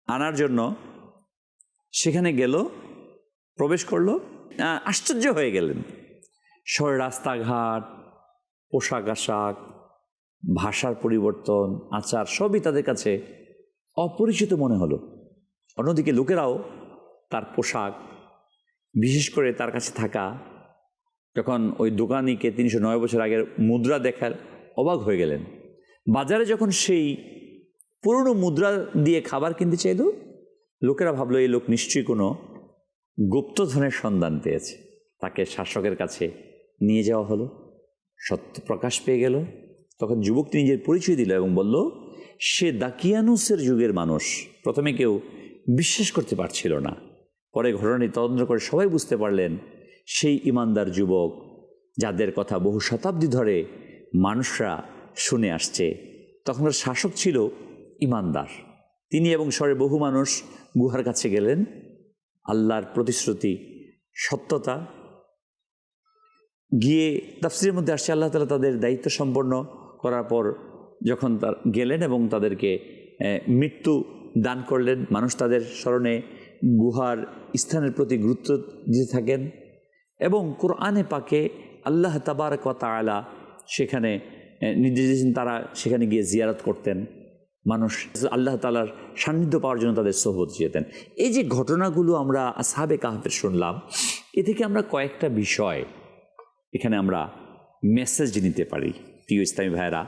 আনার জন্য সেখানে গেল, প্রবেশ করলো, আশ্চর্য হয়ে গেলেন। শহরের রাস্তাঘাট, পোশাক আশাক, ভাষার পরিবর্তন, আচার সবই তাদের কাছে অপরিচিত মনে হলো। অন্যদিকে লোকেরাও তার পোশাক, বিশেষ করে তার কাছে থাকা, যখন ওই দোকানিকে 309 বছর আগের মুদ্রা দেখার অবাক হয়ে গেলেন। বাজারে যখন সেই পুরনো মুদ্রা দিয়ে খাবার কিনতে চাইল, লোকেরা ভাবলো এই লোক নিশ্চয়ই কোনো গুপ্তধনের সন্ধান পেয়েছে। তাকে শাসকের কাছে নিয়ে যাওয়া হলো, সত্য প্রকাশ পেয়ে গেল। তখন যুবকটি নিজের পরিচয় দিল এবং বলল সে দাকিয়ানুসের যুগের মানুষ। প্রথমে কেউ বিশ্বাস করতে পারছিল না, পরে ঘটনাটি তদন্ত করে সবাই বুঝতে পারলেন সেই ইমানদার যুবক যাদের কথা বহু শতাব্দী ধরে মানুষরা শুনে আসছে। তখনকার শাসক ছিল ইমানদার। তিনি এবং শহরের বহু মানুষ গুহার কাছে গেলেন। আল্লাহর প্রতিশ্রুতি সত্যতা গিয়ে তাফসীরের মধ্যে আসছে, আল্লাহ তাআলা তাদের দায়িত্ব সম্পন্ন করার পর যখন তার গেলেন এবং তাদেরকে মৃত্যু দান করলেন, মানুষ তাদের স্মরণে গুহার স্থানের প্রতি গুরুত্ব দিতে থাকেন। এবং কোরআনে পাকে আল্লাহ তাবারক ওয়া তাআলা সেখানে নির্দেশ দিয়েছেন তারা সেখানে গিয়ে জিয়ারত করতেন। মানুষ আল্লাহ তাআলার সান্নিধ্য পাওয়ার জন্য তাদের সোহবত যেতেন। এই যে ঘটনাগুলো আমরা আসহাবে কাহফের শুনলাম, এ থেকে আমরা কয়েকটা বিষয় এখানে আমরা মেসেজ নিতে পারি প্রিয় ইসলামী ভাইরা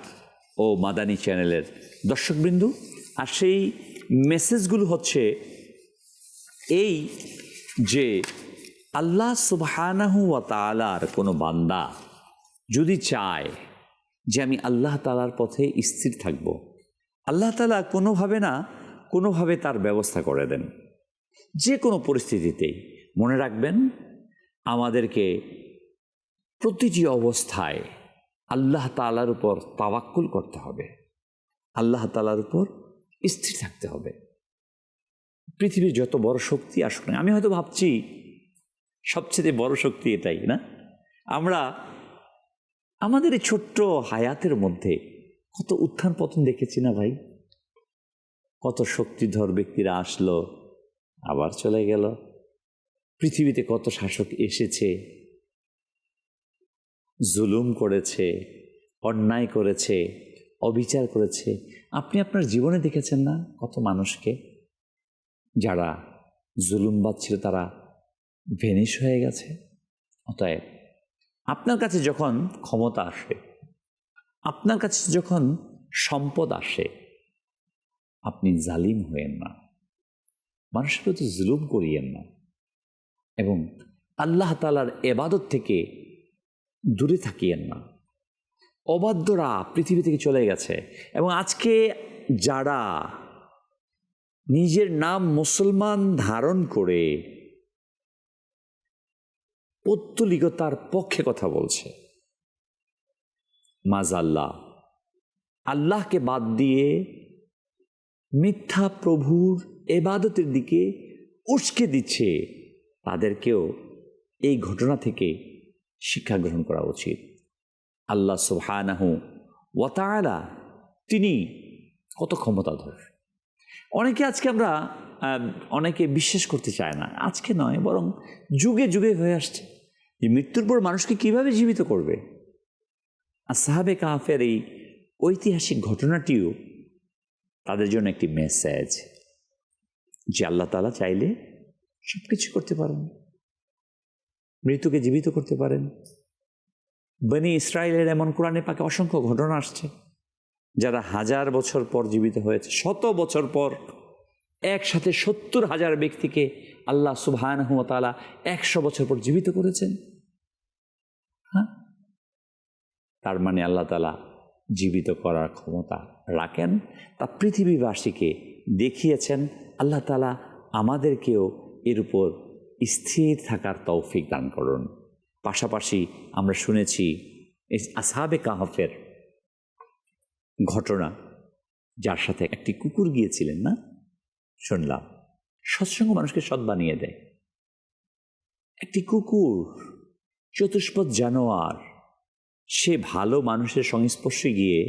ও মাদানী চ্যানেলের দর্শকবৃন্দু। আর সেই মেসেজগুলো হচ্ছে এই যে আল্লাহ সুবহানাহু ওয়া তাআলার কোনো বান্দা যদি চায় যে আমি আল্লাহ তাআলার পথে স্থির থাকব, আল্লাহ তাআলা কোনোভাবে তার ব্যবস্থা করে দেন। যে কোনো পরিস্থিতিতেই মনে রাখবেন আমাদেরকে প্রতিটি অবস্থায় আল্লাহ তাআলার উপর তাওয়াক্কুল করতে হবে, আল্লাহ তাআলার উপর স্থির থাকতে হবে। পৃথিবীর যত বড় শক্তি আসুক না, আমি হয়তো ভাবছি সবচেয়ে বড় শক্তি এটাই না। আমরা আমাদের এই ছোট্ট হায়াতের মধ্যে কত উত্থান পতন দেখেছি না ভাই? কত শক্তিধর ব্যক্তিরা আসলো আবার চলে গেল। পৃথিবীতে কত শাসক এসেছে, জুলুম করেছে, অন্যায় করেছে, অবিচার করেছে। আপনি আপনার জীবনে দেখেছেন না কত মানুষকে যারা জুলুমবাদ ছিল তারা ভেনিশ হয়ে গেছে। অতএব আপনার কাছে যখন ক্ষমতা আসে, আপনার কাছে যখন সম্পদ আসে, আপনি জালিম হয়েন না, মানুষের প্রতি জুলুম করিয়েন না এবং আল্লাহ তাআলার ইবাদত থেকে দূরে থাকিয়েন না। অবাধ্যরা পৃথিবী থেকে চলে গেছে এবং আজকে যারা নিজের নাম মুসলমান ধারণ করে পৌত্তলিকতার পক্ষে কথা বলছে, মাজাল্লাহ, আল্লাহকে বাদ দিয়ে মিথ্যা প্রভুর ইবাদতের দিকে উস্কে দিচ্ছে, তাদেরকেও এই ঘটনা থেকে শিক্ষা গ্রহণ করা উচিত। আল্লাহ সুবহানাহু ওয়া তাআলা তিনি কত ক্ষমতাধর। অনেকে বিশ্বাস করতে চায় না, আজকে নয় বরং যুগে যুগে হয়ে আসছে যে মৃত্যুর পর মানুষকে কিভাবে জীবিত করবে। আসহাবে কাহফের এই ঐতিহাসিক ঘটনাটিও তাদের জন্য একটি মেসেজ যে আল্লাহ তাআলা চাইলে সব কিছু করতে পারেন, মৃত্যুকে জীবিত করতে পারেন। বনি ইসরায়েলের এমন কোরআনে পাকে অসংখ্য ঘটনা আসছে যারা 1000 বছর পর জীবিত হয়েছে, 100 বছর পর একসাথে 70,000 ব্যক্তিকে আল্লাহ সুবহানাহু ওয়া তাআলা 100 বছর পর জীবিত করেছেন। হ্যাঁ, তার মানে আল্লাহ তাআলা জীবিত করার ক্ষমতা রাখেন, তা পৃথিবীবাসীকে দেখিয়েছেন। আল্লাহ তাআলা আমাদেরকেও এর উপর স্থির থাকার তৌফিক দান করুন। পাশাপাশি আমরা শুনেছি আসহাবে কাহফের ঘটনা, যার সাথে একটি কুকুর গিয়েছিলেন না, শুনলাম সৎসঙ্গ মানুষকে সৎ বানিয়ে দেয়। একটি কুকুর, চতুষ্পদ জানোয়ার, সে ভালো মানুষের সংস্পর্শে গিয়ে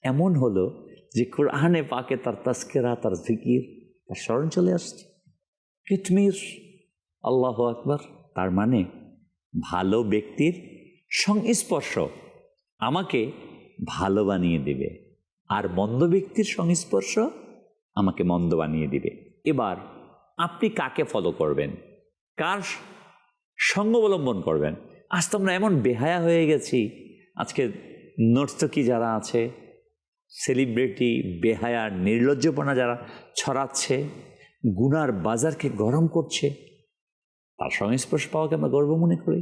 এমন হলো যে কোরআনে পাকে তার তাস্কেরা, তার জিকির, তার স্মরণ চলে আসছে। কিতমির, আল্লাহ আকবার। তার মানে ভালো ব্যক্তির সংস্পর্শ আমাকে ভালো বানিয়ে দিবে, আর মন্দ ব্যক্তির সংস্পর্শ আমাকে মন্দ বানিয়ে দিবে। এবার আপনি কাকে ফলো করবেন, কার সঙ্গ অবলম্বন করবেন? আজ তো আমরা এমন বেহায়া হয়ে গেছি। আজকে নর্তকী যারা আছে, সেলিব্রিটি, বেহায়া নির্লজ্জপনা যারা ছড়াচ্ছে, গুনার বাজারকে গরম করছে, তার সংস্পর্শ পাওয়াকে আমরা গর্ব মনে করি,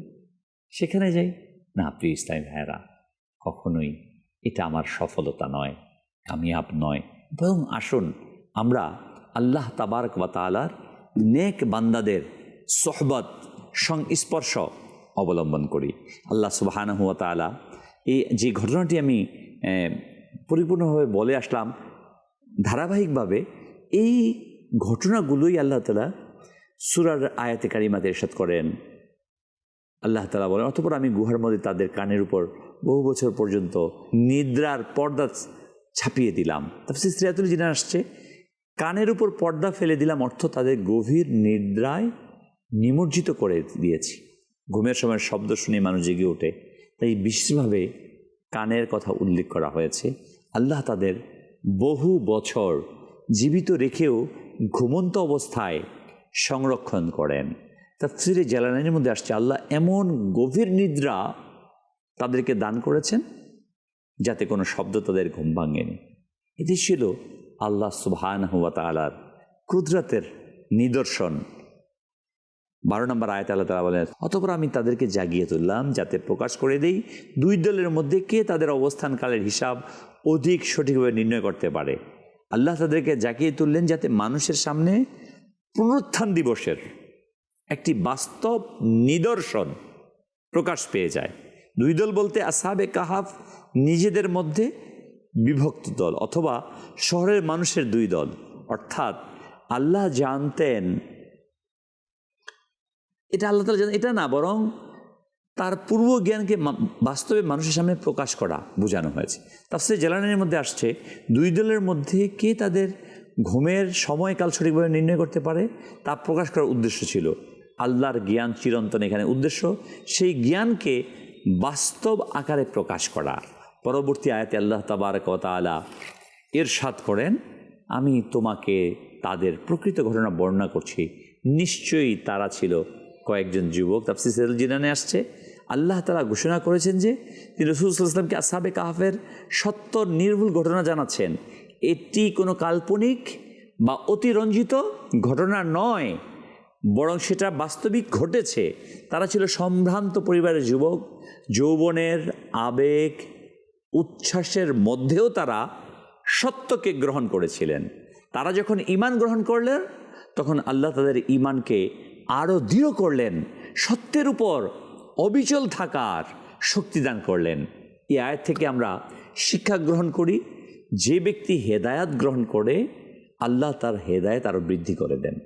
সেখানে যাই না। প্রিয় ইসলামী ভাইয়েরা, কখনোই এটা আমার সফলতা নয়, কামিয়াব নয়। বরং আসুন আমরা আল্লাহ তাবারক ওয়া তাআলার নেক বান্দাদের সোহবত, সংস্পর্শ অবলম্বন করি। আল্লাহ সুবহানাহু ওয়া তাআলা এই যে ঘটনাটি আমি পরিপূর্ণভাবে বলে আসলাম, ধারাবাহিকভাবে এই ঘটনাগুলোই আল্লাহ তাআলা সূরার আয়াতে কারিমাতে ইরশাদ করেন। আল্লাহ তাআলা বলেন, অতঃপর আমি গুহার মধ্যে তাদের কানের উপর বহু বছর পর্যন্ত নিদ্রার পর্দা ছাপিয়ে দিলাম। তাফসীর সিরাতুল জিন্নে আসছে, কানের উপর পর্দা ফেলে দিলাম, অর্থ তাদের গভীর নিদ্রায় নিমজ্জিত করে দিয়েছি। ঘুমের সময় শব্দ শুনে মানুষ জেগে ওঠে, তাই বিশেষভাবে কানের কথা উল্লেখ করা হয়েছে। আল্লাহ তাদের বহু বছর জীবিত রেখেও ঘুমন্ত অবস্থায় সংরক্ষণ করেন। তাফসীরে জালালাইনের মধ্যে আসছে, আল্লাহ এমন গভীর নিদ্রা তাদেরকে দান করেছেন যাতে কোনো শব্দ তাদের ঘুম ভাঙেনি। এটি ছিল আল্লাহ সুবহানাহু ওয়া তাআলার কুদরতের নিদর্শন। 12 নম্বর আয়াত আল্লাহ তাআলা বলেন, অতঃপর আমি তাদেরকে জাগিয়ে তুললাম যাতে প্রকাশ করে দেই দুই দলের মধ্যে কে তাদের অবস্থানকালের হিসাব অধিক সঠিকভাবে নির্ণয় করতে পারে। আল্লাহ তাদেরকে জাগিয়ে তুললেন যাতে মানুষের সামনে পুনরুত্থান দিবসের একটি বাস্তব নিদর্শন প্রকাশ পেয়ে যায়। দুই দল বলতে আসহাবে কাহাফ নিজেদের মধ্যে বিভক্ত দল, অথবা শহরের মানুষের দুই দল। অর্থাৎ আল্লাহ জানতেন, এটা আল্লাহ তাআলা জানেন, এটা না, বরং তার পূর্ব জ্ঞানকে বাস্তবে মানুষের সামনে প্রকাশ করা বোঝানো হয়েছে। তাফসীর জালালাইনের মধ্যে আসছে, দুই দলের মধ্যে কে তাদের ঘুমের সময়কাল সঠিকভাবে নির্ণয় করতে পারে তা প্রকাশ করার উদ্দেশ্য ছিল। আল্লাহর জ্ঞান চিরন্তন এখানে উদ্দেশ্য, সেই জ্ঞানকে বাস্তব আকারে প্রকাশ করা। পরবর্তী আয়াতে আল্লাহ তাবারক ওয়া তাআলা ইরশাদ করেন, আমি তোমাকে তাদের প্রকৃত ঘটনা বর্ণনা করছি, নিশ্চয়ই তারা ছিল কয়েকজন যুবক। তাফসীর সিরাতুল জিন্নে আসছে, আল্লাহ তাআলা ঘোষণা করেছেন যে তিনি রাসূল সাল্লাল্লাহু আলাইহি ওয়াসাল্লামকে আসহাবে কাহফের সত্য নির্ভুল ঘটনা জানাচ্ছেন। এটি কোনো কাল্পনিক বা অতিরঞ্জিত ঘটনা নয়, বরং সেটা বাস্তবিক ঘটেছে। তারা ছিল সম্ভ্রান্ত পরিবারের যুবক, যৌবনের আবেগ উচ্ছ্বাসের মধ্যেও তারা সত্যকে গ্রহণ করেছিলেন। তারা যখন ঈমান গ্রহণ করলেন, তখন আল্লাহ তাদের ঈমানকে আরও দৃঢ় করলেন, সত্যের উপর অবিচল থাকার শক্তিদান করলেন। এই আয়াত থেকে আমরা শিক্ষা গ্রহণ করি, যে ব্যক্তি হেদায়াত গ্রহণ করে আল্লাহ তার হেদায়েত আরও বৃদ্ধি করে দেন।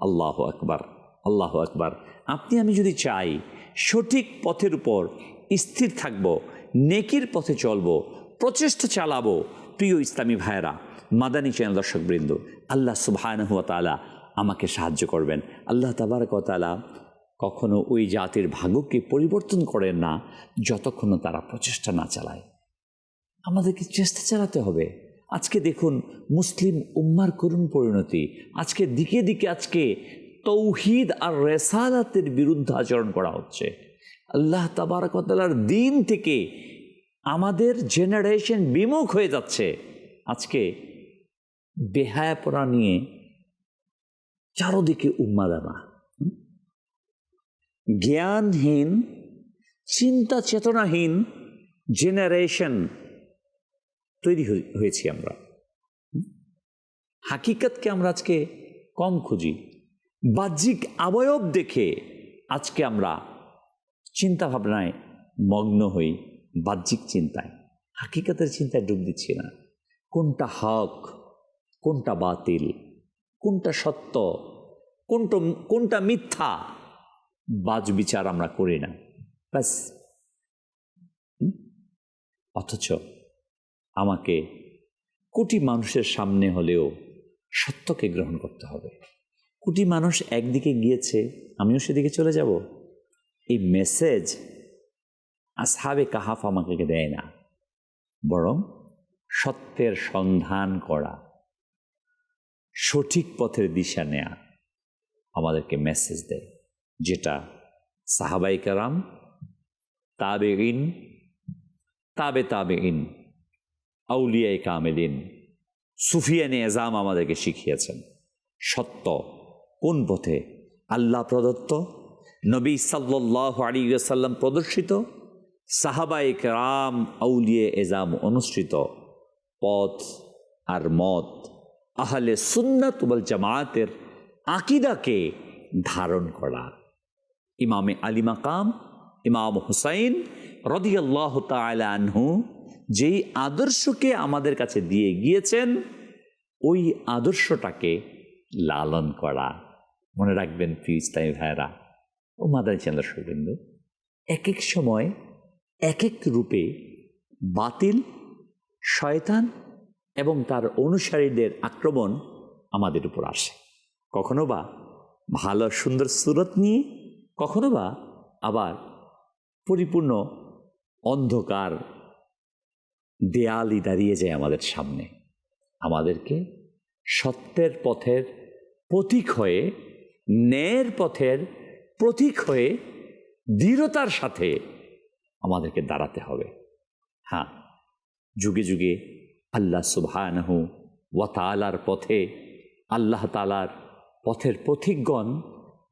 আল্লাহু আকবার, আল্লাহু আকবার। আপনি আমি যদি চাই সঠিক পথের উপর স্থির থাকব, নেকির পথে চলব, প্রচেষ্টা চালাবো, প্রিয় ইসলামী ভাইয়েরা, মাদানী চ্যানেল দর্শকবৃন্দ, আল্লাহ সুবহানাহু ওয়া তাআলা আমাকে সাহায্য করবেন। আল্লাহ তাবারক ওয়া তাআলা কখনো ওই জাতির ভাগ্যকে পরিবর্তন করেন না যতক্ষণ তারা প্রচেষ্টা না চালায়। আমাদেরকে চেষ্টা চালাতে হবে। আজকে দেখুন মুসলিম উম্মার করুণ পরিণতি, আজকে দিকে দিকে আজকে তৌহিদ আর রেসালাতের বিরুদ্ধে আচরণ করা হচ্ছে। আল্লাহ তাবারক ওয়া তাআলার দিন থেকে আমাদের জেনারেশন বিমুখ হয়ে যাচ্ছে। আজকে বেহায়াপনা নিয়ে চারদিকে উন্মাদনা, জ্ঞানহীন, চিন্তা চেতনাহীন জেনারেশন তৈরি হয়েছি আমরা। হাকিকতকে আমরা আজকে কম খুঁজি, বাহ্যিক অবয়ব দেখে আজকে আমরা চিন্তা ভাবনায় মগ্ন হই, বাহ্যিক চিন্তায়, হাকিকতের চিন্তায় ডুব দিচ্ছি না। কোনটা হক, কোনটা বাতিল, কোনটা সত্য, কোনটা মিথ্যা, বাজ বিচার আমরা করি না, ব্যাস। অথচ আমাকে কোটি মানুষের সামনে হলেও সত্যকে গ্রহণ করতে হবে। কোটি মানুষ একদিকে গিয়েছে, আমিও সেদিকে চলে যাব, এই মেসেজ আসহাবে কাহাফ আমাকে দেয় না, বরং সত্যের সন্ধান করা, সঠিক পথের দিশা নেয়া আমাদেরকে মেসেজ দেয়, যেটা সাহাবায়ে কেরাম, তাবেঈন, তাবেঈন, আউলিয়ায়ে কামেলিন, সুফিয়ানে এজাম আমাদেরকে শিখিয়েছেন। সত্য কোন পথে? আল্লাহ প্রদত্ত, নবী সাল্লাল্লাহু আলাইহি ওয়াসাল্লাম প্রদর্শিত, সাহাবায়ে কেরাম, আউলিয়া এজাম অনুসৃত পথ আর মত, আহলে সুন্নাত ওয়াল জামাতের আকীদাকে ধারণ করা। ইমামে আলী মাকাম ইমাম হুসাইন রাদিয়াল্লাহু তাআলা আনহু যেই আদর্শকে আমাদের কাছে দিয়ে গিয়েছেন, ওই আদর্শটাকে লালন করা। মনে রাখবেন প্রিয় ইসলামী ভাইয়েরা ও মাদানী চ্যানেল দর্শকবৃন্দ, এক এক সময় এক এক রূপে বাতিল, শয়তান এবং তার অনুসারীদের আক্রমণ আমাদের উপর আসে। কখনো বা ভালো সুন্দর সুরত নিয়ে, কখনো বা আবার পরিপূর্ণ অন্ধকার দেয়ালই দাঁড়িয়ে যায় আমাদের সামনে। আমাদেরকে সত্যের পথের পথিক হয়ে, ন্যায়ের পথের প্রতীক হয়ে দৃঢ়তার সাথে আমাদেরকে দাঁড়াতে হবে। হ্যাঁ, যুগে যুগে আল্লাহ সুবহানাহু ওয়া তাআলার পথে, আল্লাহ তাআলার পথের পথিকগণ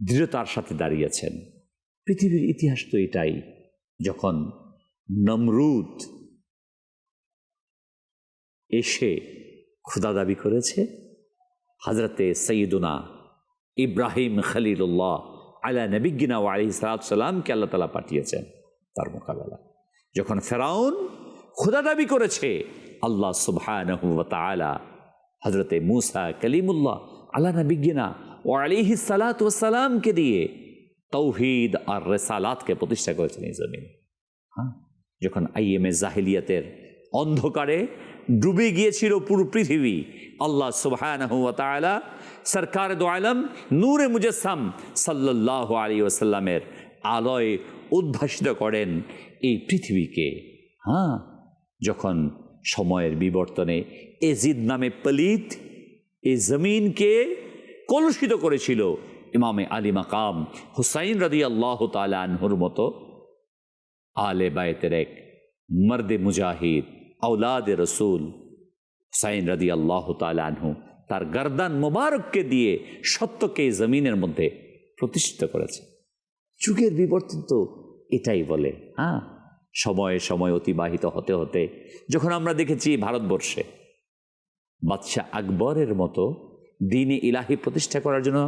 দৃঢ়তার সাথে দাঁড়িয়েছেন। পৃথিবীর ইতিহাস তো এটাই। যখন নমরুদ এসে খোদা দাবি করেছে, হযরতে সৈয়দুনা ইব্রাহিম খলিলুল্লাহ আলা নবিয়্যিনা ওয়া আলাইহিস সালামকে আল্লাহ তাআলা পাঠিয়েছেন তার মোকাবেলা। যখন ফেরাউন খোদা দাবি করেছে, আল্লাহ সুবহানাহু ওয়া তাআলা হযরতে মূসা কালিমুল্লাহ আলা নবিয়্যিনা ওয়া আলাইহিস সালামকে দিয়ে তৌহিদ আর রিসালাতকে প্রতিষ্ঠা করেছেন এই জমিনে। হ্যাঁ, যখন আইএমএ জাহিলিয়াতের অন্ধকারে ডুবে গিয়েছিল পুরো পৃথিবী, আল্লাহ সুবহানাহু ওয়া তাআলা সরকার দো আলম নূরে মুজাসসাম সাল্লাল্লাহু আলাইহি ওয়াসাল্লামের আলোয় উদ্ভাসিত করেন এই পৃথিবীকে। হ্যাঁ, যখন সময়ের বিবর্তনে এজিদ নামে পলিত এই জমিনকে কলুষিত করেছিল, ইমামে আলী মাকাম হুসাইন রাদিয়াল্লাহু তাআলা আনহুর মতো আলে বায়তের এক মর্দে মুজাহিদ, আওলাদে রসুল হুসাইন রাদিয়াল্লাহু তাআলা আনহু তার গর্দান মোবারককে দিয়ে সত্যকে জমিনের মধ্যে প্রতিষ্ঠিত করেছে। যুগের বিবর্তন তো এটাই বলে। হ্যাঁ, সময়ে সময় অতিবাহিত হতে হতে যখন আমরা দেখেছি ভারতবর্ষে বাদশাহ আকবরের মতো দ্বীনে ইলাহি প্রতিষ্ঠা করার জন্য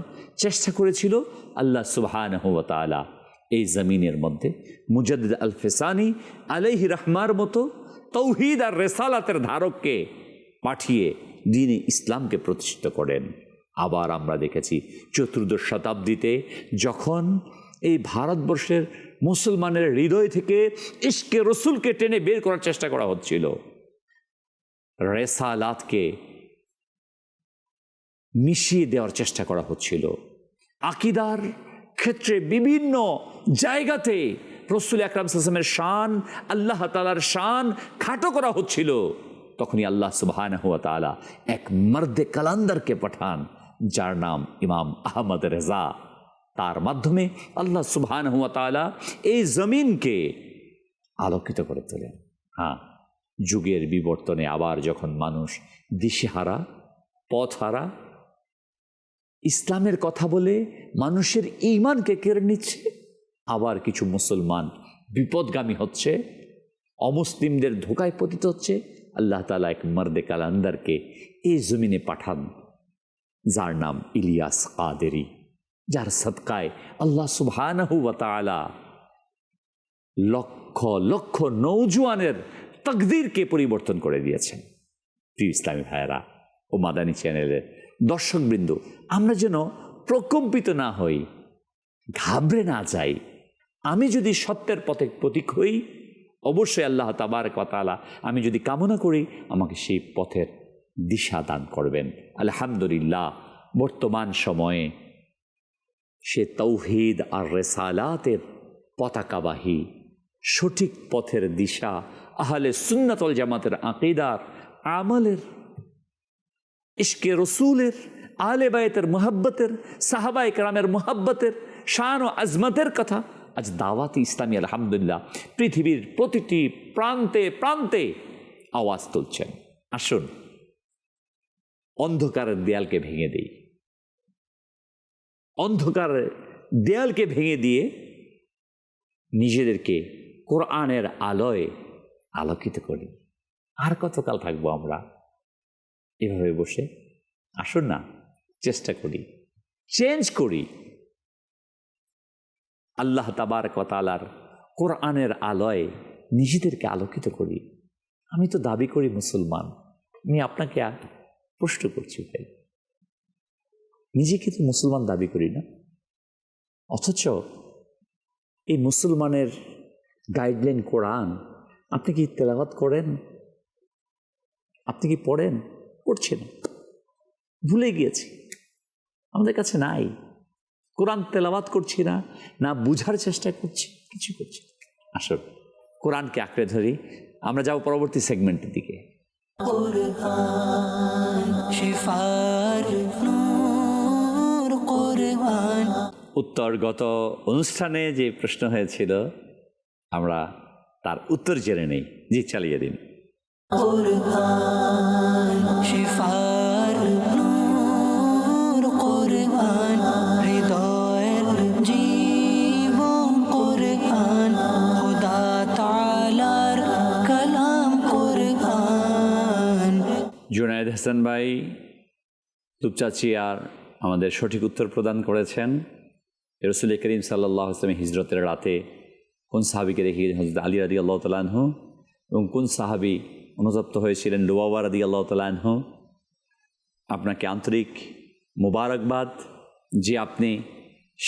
চেষ্টা করেছিল, আল্লাহ সুবহানাহু ওয়া তাআলা এই জমিনের মধ্যে মুজাদ্দিদ আল ফিসানি আলাইহি রাহমার মতো তৌহিদ আর রিসালাতের ধারককে পাঠিয়ে দ্বীনে ইসলামকে প্রতিষ্ঠিত করেন। আবার আমরা দেখেছি চতুর্দশ শতাব্দীতে যখন এই ভারতবর্ষের মুসলমানের হৃদয় থেকে ইশকে রসুলকে টেনে বের করার চেষ্টা করা হচ্ছিল, রেসালাতকে মিশিয়ে দেওয়ার চেষ্টা করা হচ্ছিল, আকীদার ক্ষেত্রে বিভিন্ন জায়গাতে রসুল আকরাম সাল্লাল্লাহু আলাইহি ওয়াসাল্লামের শান, আল্লাহ তাআলার শান খাটো করা হচ্ছিল, তখনই আল্লাহ সুবহানাহু ওয়া তাআলা এক মর্দে কালান্দারকে পাঠান যার নাম ইমাম আহমদ রেজা। তার মাধ্যমে আল্লাহ সুবহানাহু ওয়া তাআলা এই জমিনকে আলোকিত করে তোলেন। হ্যাঁ, যুগের বিবর্তনে আবার যখন মানুষ দিশেহারা, পথহারা, ইসলামের কথা বলে মানুষের ঈমানকে কেড়ে নিচ্ছে, আবার কিছু মুসলমান বিপদগামী হচ্ছে, অমুসলিমদের ধোকায় পতিত হচ্ছে, আল্লাহ তাআলা এক মর্দে কালান্দারকে এই জমিনে পাঠান যার নাম ইলিয়াস কাদেরী, যার সদকায় আল্লাহ সুবহানাহু ওয়া তাআলা লক্ষ লক্ষ নৌজওয়ানের তাকদীরকে পরিবর্তন করে দিয়েছেন। প্রিয় ইসলামী ভাইয়েরা ও মাদানী চ্যানেলের দর্শকবৃন্দ, আমরা যেন প্রকম্পিত না হই, ঘাবড়ে না যাই। আমি যদি সত্যের পথে প্রতীক হই, অবশ্যই আল্লাহ তাবারক ওয়া তাআলা, আমি যদি কামনা করি আমাকে সেই পথের দিশা দান করবেন। আলহামদুলিল্লাহ, বর্তমান সময়ে সে তৌহিদ আর রেসালাতের পতাকাবাহী, সঠিক পথের দিশা, আহলে সুন্নাত ওয়াল জামাতের আকীদার, আমলের, ইশকে রসুলের, আহলে বায়তের মুহাব্বতের, সাহাবায়ে কেরামের মুহাব্বতের, শান ও আজমতের কথা আজ দাওয়াত ইসলামী আলহামদুলিল্লাহ পৃথিবীর প্রতিটি প্রান্তে প্রান্তে আওয়াজ তুলছেন। আসুন অন্ধকারের দেয়ালকে ভেঙে দিই, অন্ধকারের দেয়ালকে ভেঙে দিয়ে নিজেদেরকে কোরআনের আলোয় আলোকিত করি। আর কতকাল থাকবো আমরা এভাবে বসে? আসুন না চেষ্টা করি, চেঞ্জ করি। আল্লাহ তাবারক ওয়া তাআলার কোরআনের আলোয় নিজেদেরকে আলোকিত করি। আমি তো দাবি করি মুসলমান, আমি আপনাকে প্রশ্ন করছি ভাই, নিজেকে তো মুসলমান দাবি করি না, অথচ এই মুসলমানের গাইডলাইন কোরআন আপনি কি তেলাওয়াত করেন? আপনি কি পড়েন? পড়ছেন, ভুলে গিয়েছি, আমাদের কাছে নাই। কোরআন তেলাওয়াত করছি না, না বুঝার চেষ্টা করছি, কিছু করছি। আসুন কোরআনকে আঁকড়ে ধরি। আমরা যাব পরবর্তী সেগমেন্টের দিকে। উত্তর, গত অনুষ্ঠানে যে প্রশ্ন হয়েছিল আমরা তার উত্তর জেনে নেই। জি, চালিয়ে দিন। জুনায়েদ হাসান ভাই, তুপচাচি আর আমাদের সঠিক উত্তর প্রদান করেছেন। রাসূল করিম সাল্লাল্লাহু আলাইহি ওয়াসাল্লাম হিজরতের রাতে কোন সাহাবীকে দেখে হযরত আলী রাদিয়াল্লাহু তাআলা আনহু, এবং কোন সাহাবী অনুতপ্ত হয়েছিলেন লুবাবা রাদিয়াল্লাহু তাআলা আনহু। আপনাকে আন্তরিক মোবারকবাদ যে আপনি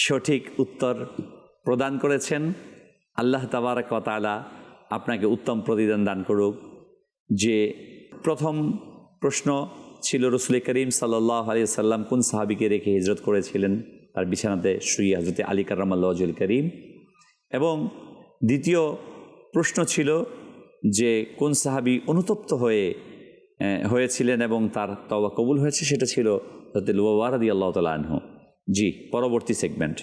সঠিক উত্তর প্রদান করেছেন। আল্লাহ তাবারক ওয়া তাআলা আপনাকে উত্তম প্রতিদান দান করুক। যে প্রথম প্রশ্ন ছিল রাসূল করিম সাল্লাল্লাহু আলাইহি ওয়াসাল্লাম কোন সাহাবীকে রেখে হিজরত করেছিলেন, তার বিছানাতে শুয়ে হযরত আলী কাররামাল্লাহু ওয়াজহুল করিম। এবং দ্বিতীয় প্রশ্ন ছিল যে কোন সাহাবী অনুতপ্ত হয়েছিলেন এবং তার তওবা কবুল হয়েছে, সেটা ছিল হযরত লুবাবা রাদিয়াল্লাহু তাআলা আনহু। জি, পরবর্তী সেগমেন্ট।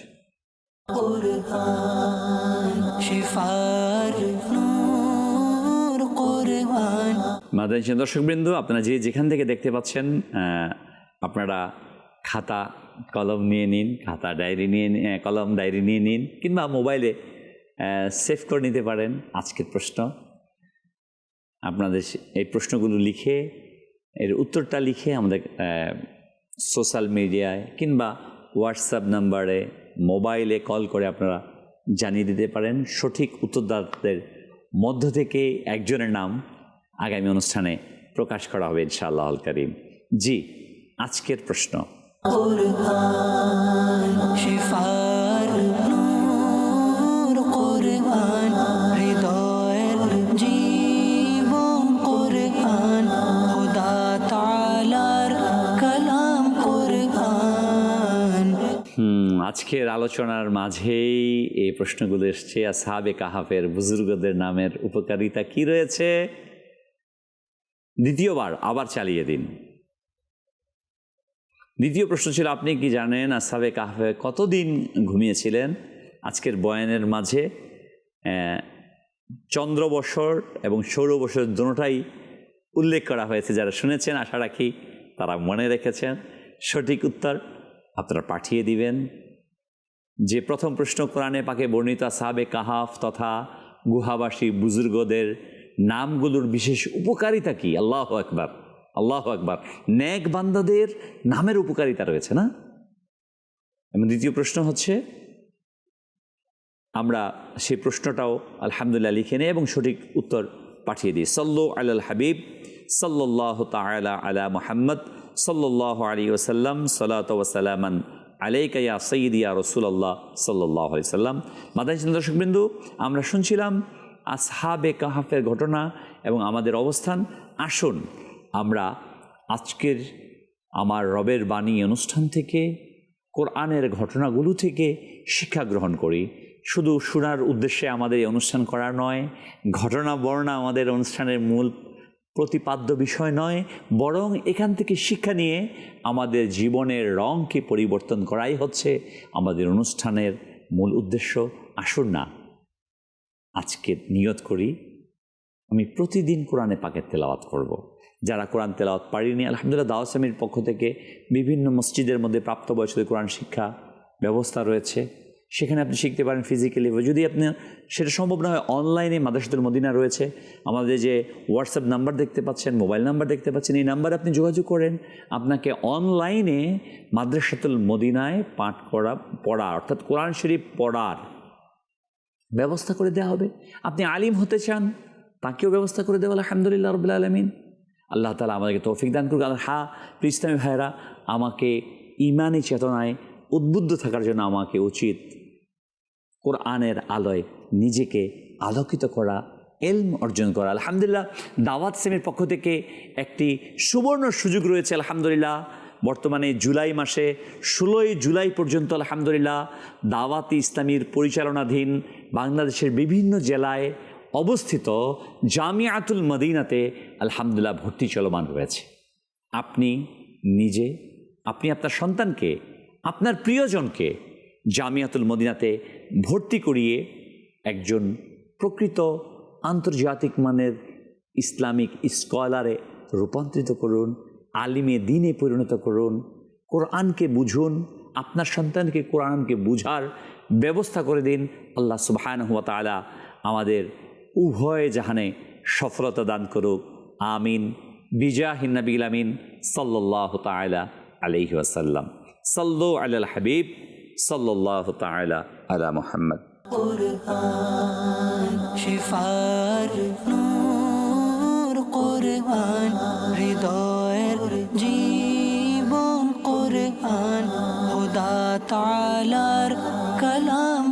মাদানী দর্শকবৃন্দ, আপনারা যেখান থেকে দেখতে পাচ্ছেন, আপনারা খাতা কলম নিয়ে নিন, খাতা ডায়েরি নিয়ে কলম ডায়েরি নিয়ে নিন, কিংবা মোবাইলে সেভ করে নিতে পারেন আজকের প্রশ্ন। আপনাদের এই প্রশ্নগুলো লিখে, এর উত্তরটা লিখে আমাদের সোশ্যাল মিডিয়ায় কিংবা হোয়াটসঅ্যাপ নাম্বারে মোবাইলে কল করে আপনারা জানিয়ে দিতে পারেন। সঠিক উত্তরদাতাদের মধ্য থেকে একজনের নাম আগামী অনুষ্ঠানে প্রকাশ করা হবে ইনশাআল্লাহ আল কারীম। জি, আজকের প্রশ্ন। আজকের আলোচনার মাঝেই এই প্রশ্নগুলো এসছে। আসহাবে কাহাফের বুজুর্গদের নামের উপকারিতা কি রয়েছে? দ্বিতীয়বার আবার চালিয়ে দিন। দ্বিতীয় প্রশ্ন ছিল, আপনি কি জানেন আসহাবে কাহাফে কতদিন ঘুমিয়েছিলেন? আজকের বয়ানের মাঝে চন্দ্রবর্ষর এবং সৌরবর্ষর দুটোটাই উল্লেখ করা হয়েছে। যারা শুনেছেন আশা রাখি তারা মনে রেখেছেন। সঠিক উত্তর আপনারা পাঠিয়ে দিবেন। যে প্রথম প্রশ্ন, কোরআনে পাকে বর্ণিত আসহাবে কাহাফ তথা গুহাবাসী বুজুর্গদের নামগুলোর বিশেষ উপকারিতা কি? আল্লাহু আকবার, আল্লাহু আকবার। নেক বান্দাদের নামের উপকারিতা রয়েছে না? এবং দ্বিতীয় প্রশ্ন হচ্ছে, আমরা সেই প্রশ্নটাও আলহামদুলিল্লাহ লিখে নিই এবং সঠিক উত্তর পাঠিয়ে দিই। সাল্লু আলাল হাবিব সাল্লাল্লাহু তাআলা আলা মুহাম্মদ সাল্লাল্লাহু আলাইহি ওয়াসাল্লাম, সালাতু ওয়া সালামান আলাইকা ইয়া সাইয়্যিদি ইয়া রাসূলুল্লাহ সাল্লাল্লাহু আলাইহি ওয়াসাল্লাম। মাদানী দর্শকবৃন্দ, আমরা শুনছিলাম আসহাবে কাহাফের ঘটনা এবং আমাদের অবস্থান। আসুন আমরা আজকের আমার রবের বাণী অনুষ্ঠান থেকে, কোরআনের ঘটনাগুলো থেকে শিক্ষা গ্রহণ করি। শুধু শোনার উদ্দেশ্যে আমাদের এই অনুষ্ঠান করা নয়, ঘটনা বর্ণনা আমাদের অনুষ্ঠানের মূল প্রতিপাদ্য বিষয় নয়, বরং এখান থেকে শিক্ষা নিয়ে আমাদের জীবনের রঙকে পরিবর্তন করাই হচ্ছে আমাদের অনুষ্ঠানের মূল উদ্দেশ্য। আসুন না আজকে নিয়ত করি, আমি প্রতিদিন কোরআনে পাকের তেলাওয়াত করব। যারা কোরআন তেলাওয়াত পারিনি, আলহামদুলিল্লাহ দাওয়াত ইসলামীর পক্ষ থেকে বিভিন্ন মসজিদের মধ্যে প্রাপ্তবয়স্কদের কোরআন শিক্ষা ব্যবস্থা রয়েছে, সেখানে আপনি শিখতে পারেন ফিজিক্যালি। যদি আপনার সেটা সম্ভব না হয়, অনলাইনে মাদ্রাসাতুল মদিনা রয়েছে। আমাদের যে হোয়াটসঅ্যাপ নাম্বার দেখতে পাচ্ছেন, মোবাইল নাম্বার দেখতে পাচ্ছেন, এই নাম্বারে আপনি যোগাযোগ করেন, আপনাকে অনলাইনে মাদ্রাসাতুল মদিনায় পড়া অর্থাৎ কোরআন শরীফ পড়ার ব্যবস্থা করে দেওয়া হবে। আপনি আলিম হতে চান, তাকেও ব্যবস্থা করে দেওয়া, আলহামদুলিল্লাহ রাব্বিল আলামিন। আল্লাহ তাআলা আমাদেরকে তৌফিক দান করুক। আর হ্যাঁ, প্রিয় ইসলামী ভাইয়েরা, আমাকে ঈমানি চেতনায় উদ্বুদ্ধ থাকার জন্য আমাকে উচিত কোরআনের আলোয় নিজেকে আলোকিত করা, ইলম অর্জন করা। আলহামদুলিল্লাহ দাওয়াত ইসলামের পক্ষ থেকে একটি সুবর্ণ সুযোগ রয়েছে। আলহামদুলিল্লাহ বর্তমানে জুলাই মাসে 16ই জুলাই পর্যন্ত আলহামদুলিল্লাহ দাওয়াত ইসলামীর পরিচালনাধীন বাংলাদেশের বিভিন্ন জেলায় অবস্থিত জামিয়াতুল মদিনাতে আলহামদুলিল্লাহ ভর্তি চলমান রয়েছে। আপনি নিজে, আপনি আপনার সন্তানকে, আপনার প্রিয়জনকে জামিয়াতুল মদিনাতে ভর্তি করিয়ে একজন প্রকৃত আন্তর্জাতিক মানের ইসলামিক স্কলারে রূপান্তরিত করুন, আলিমে দিনে পরিণত করুন, কোরআনকে বুঝুন, আপনার সন্তানকে কোরআনকে বুঝার ব্যবস্থা করে দিন। আল্লাহ সুবহানাহু ওয়া তাআলা আমাদের উভয় জাহানে সফলতা দান করুক, আমিন। বিজাহিন নবীল আমিন সাল্লাল্লাহু তাআলা আলাইহি ওয়াসাল্লাম। সাল্লু আলাল হাবিব সাল্লাল্লাহু তাআলা আলা মুহাম্মদ। কুরআন শিফার নূর, কুরআন হৃদয়ের জীবন, কুরআন খোদা তাআলার কালাম।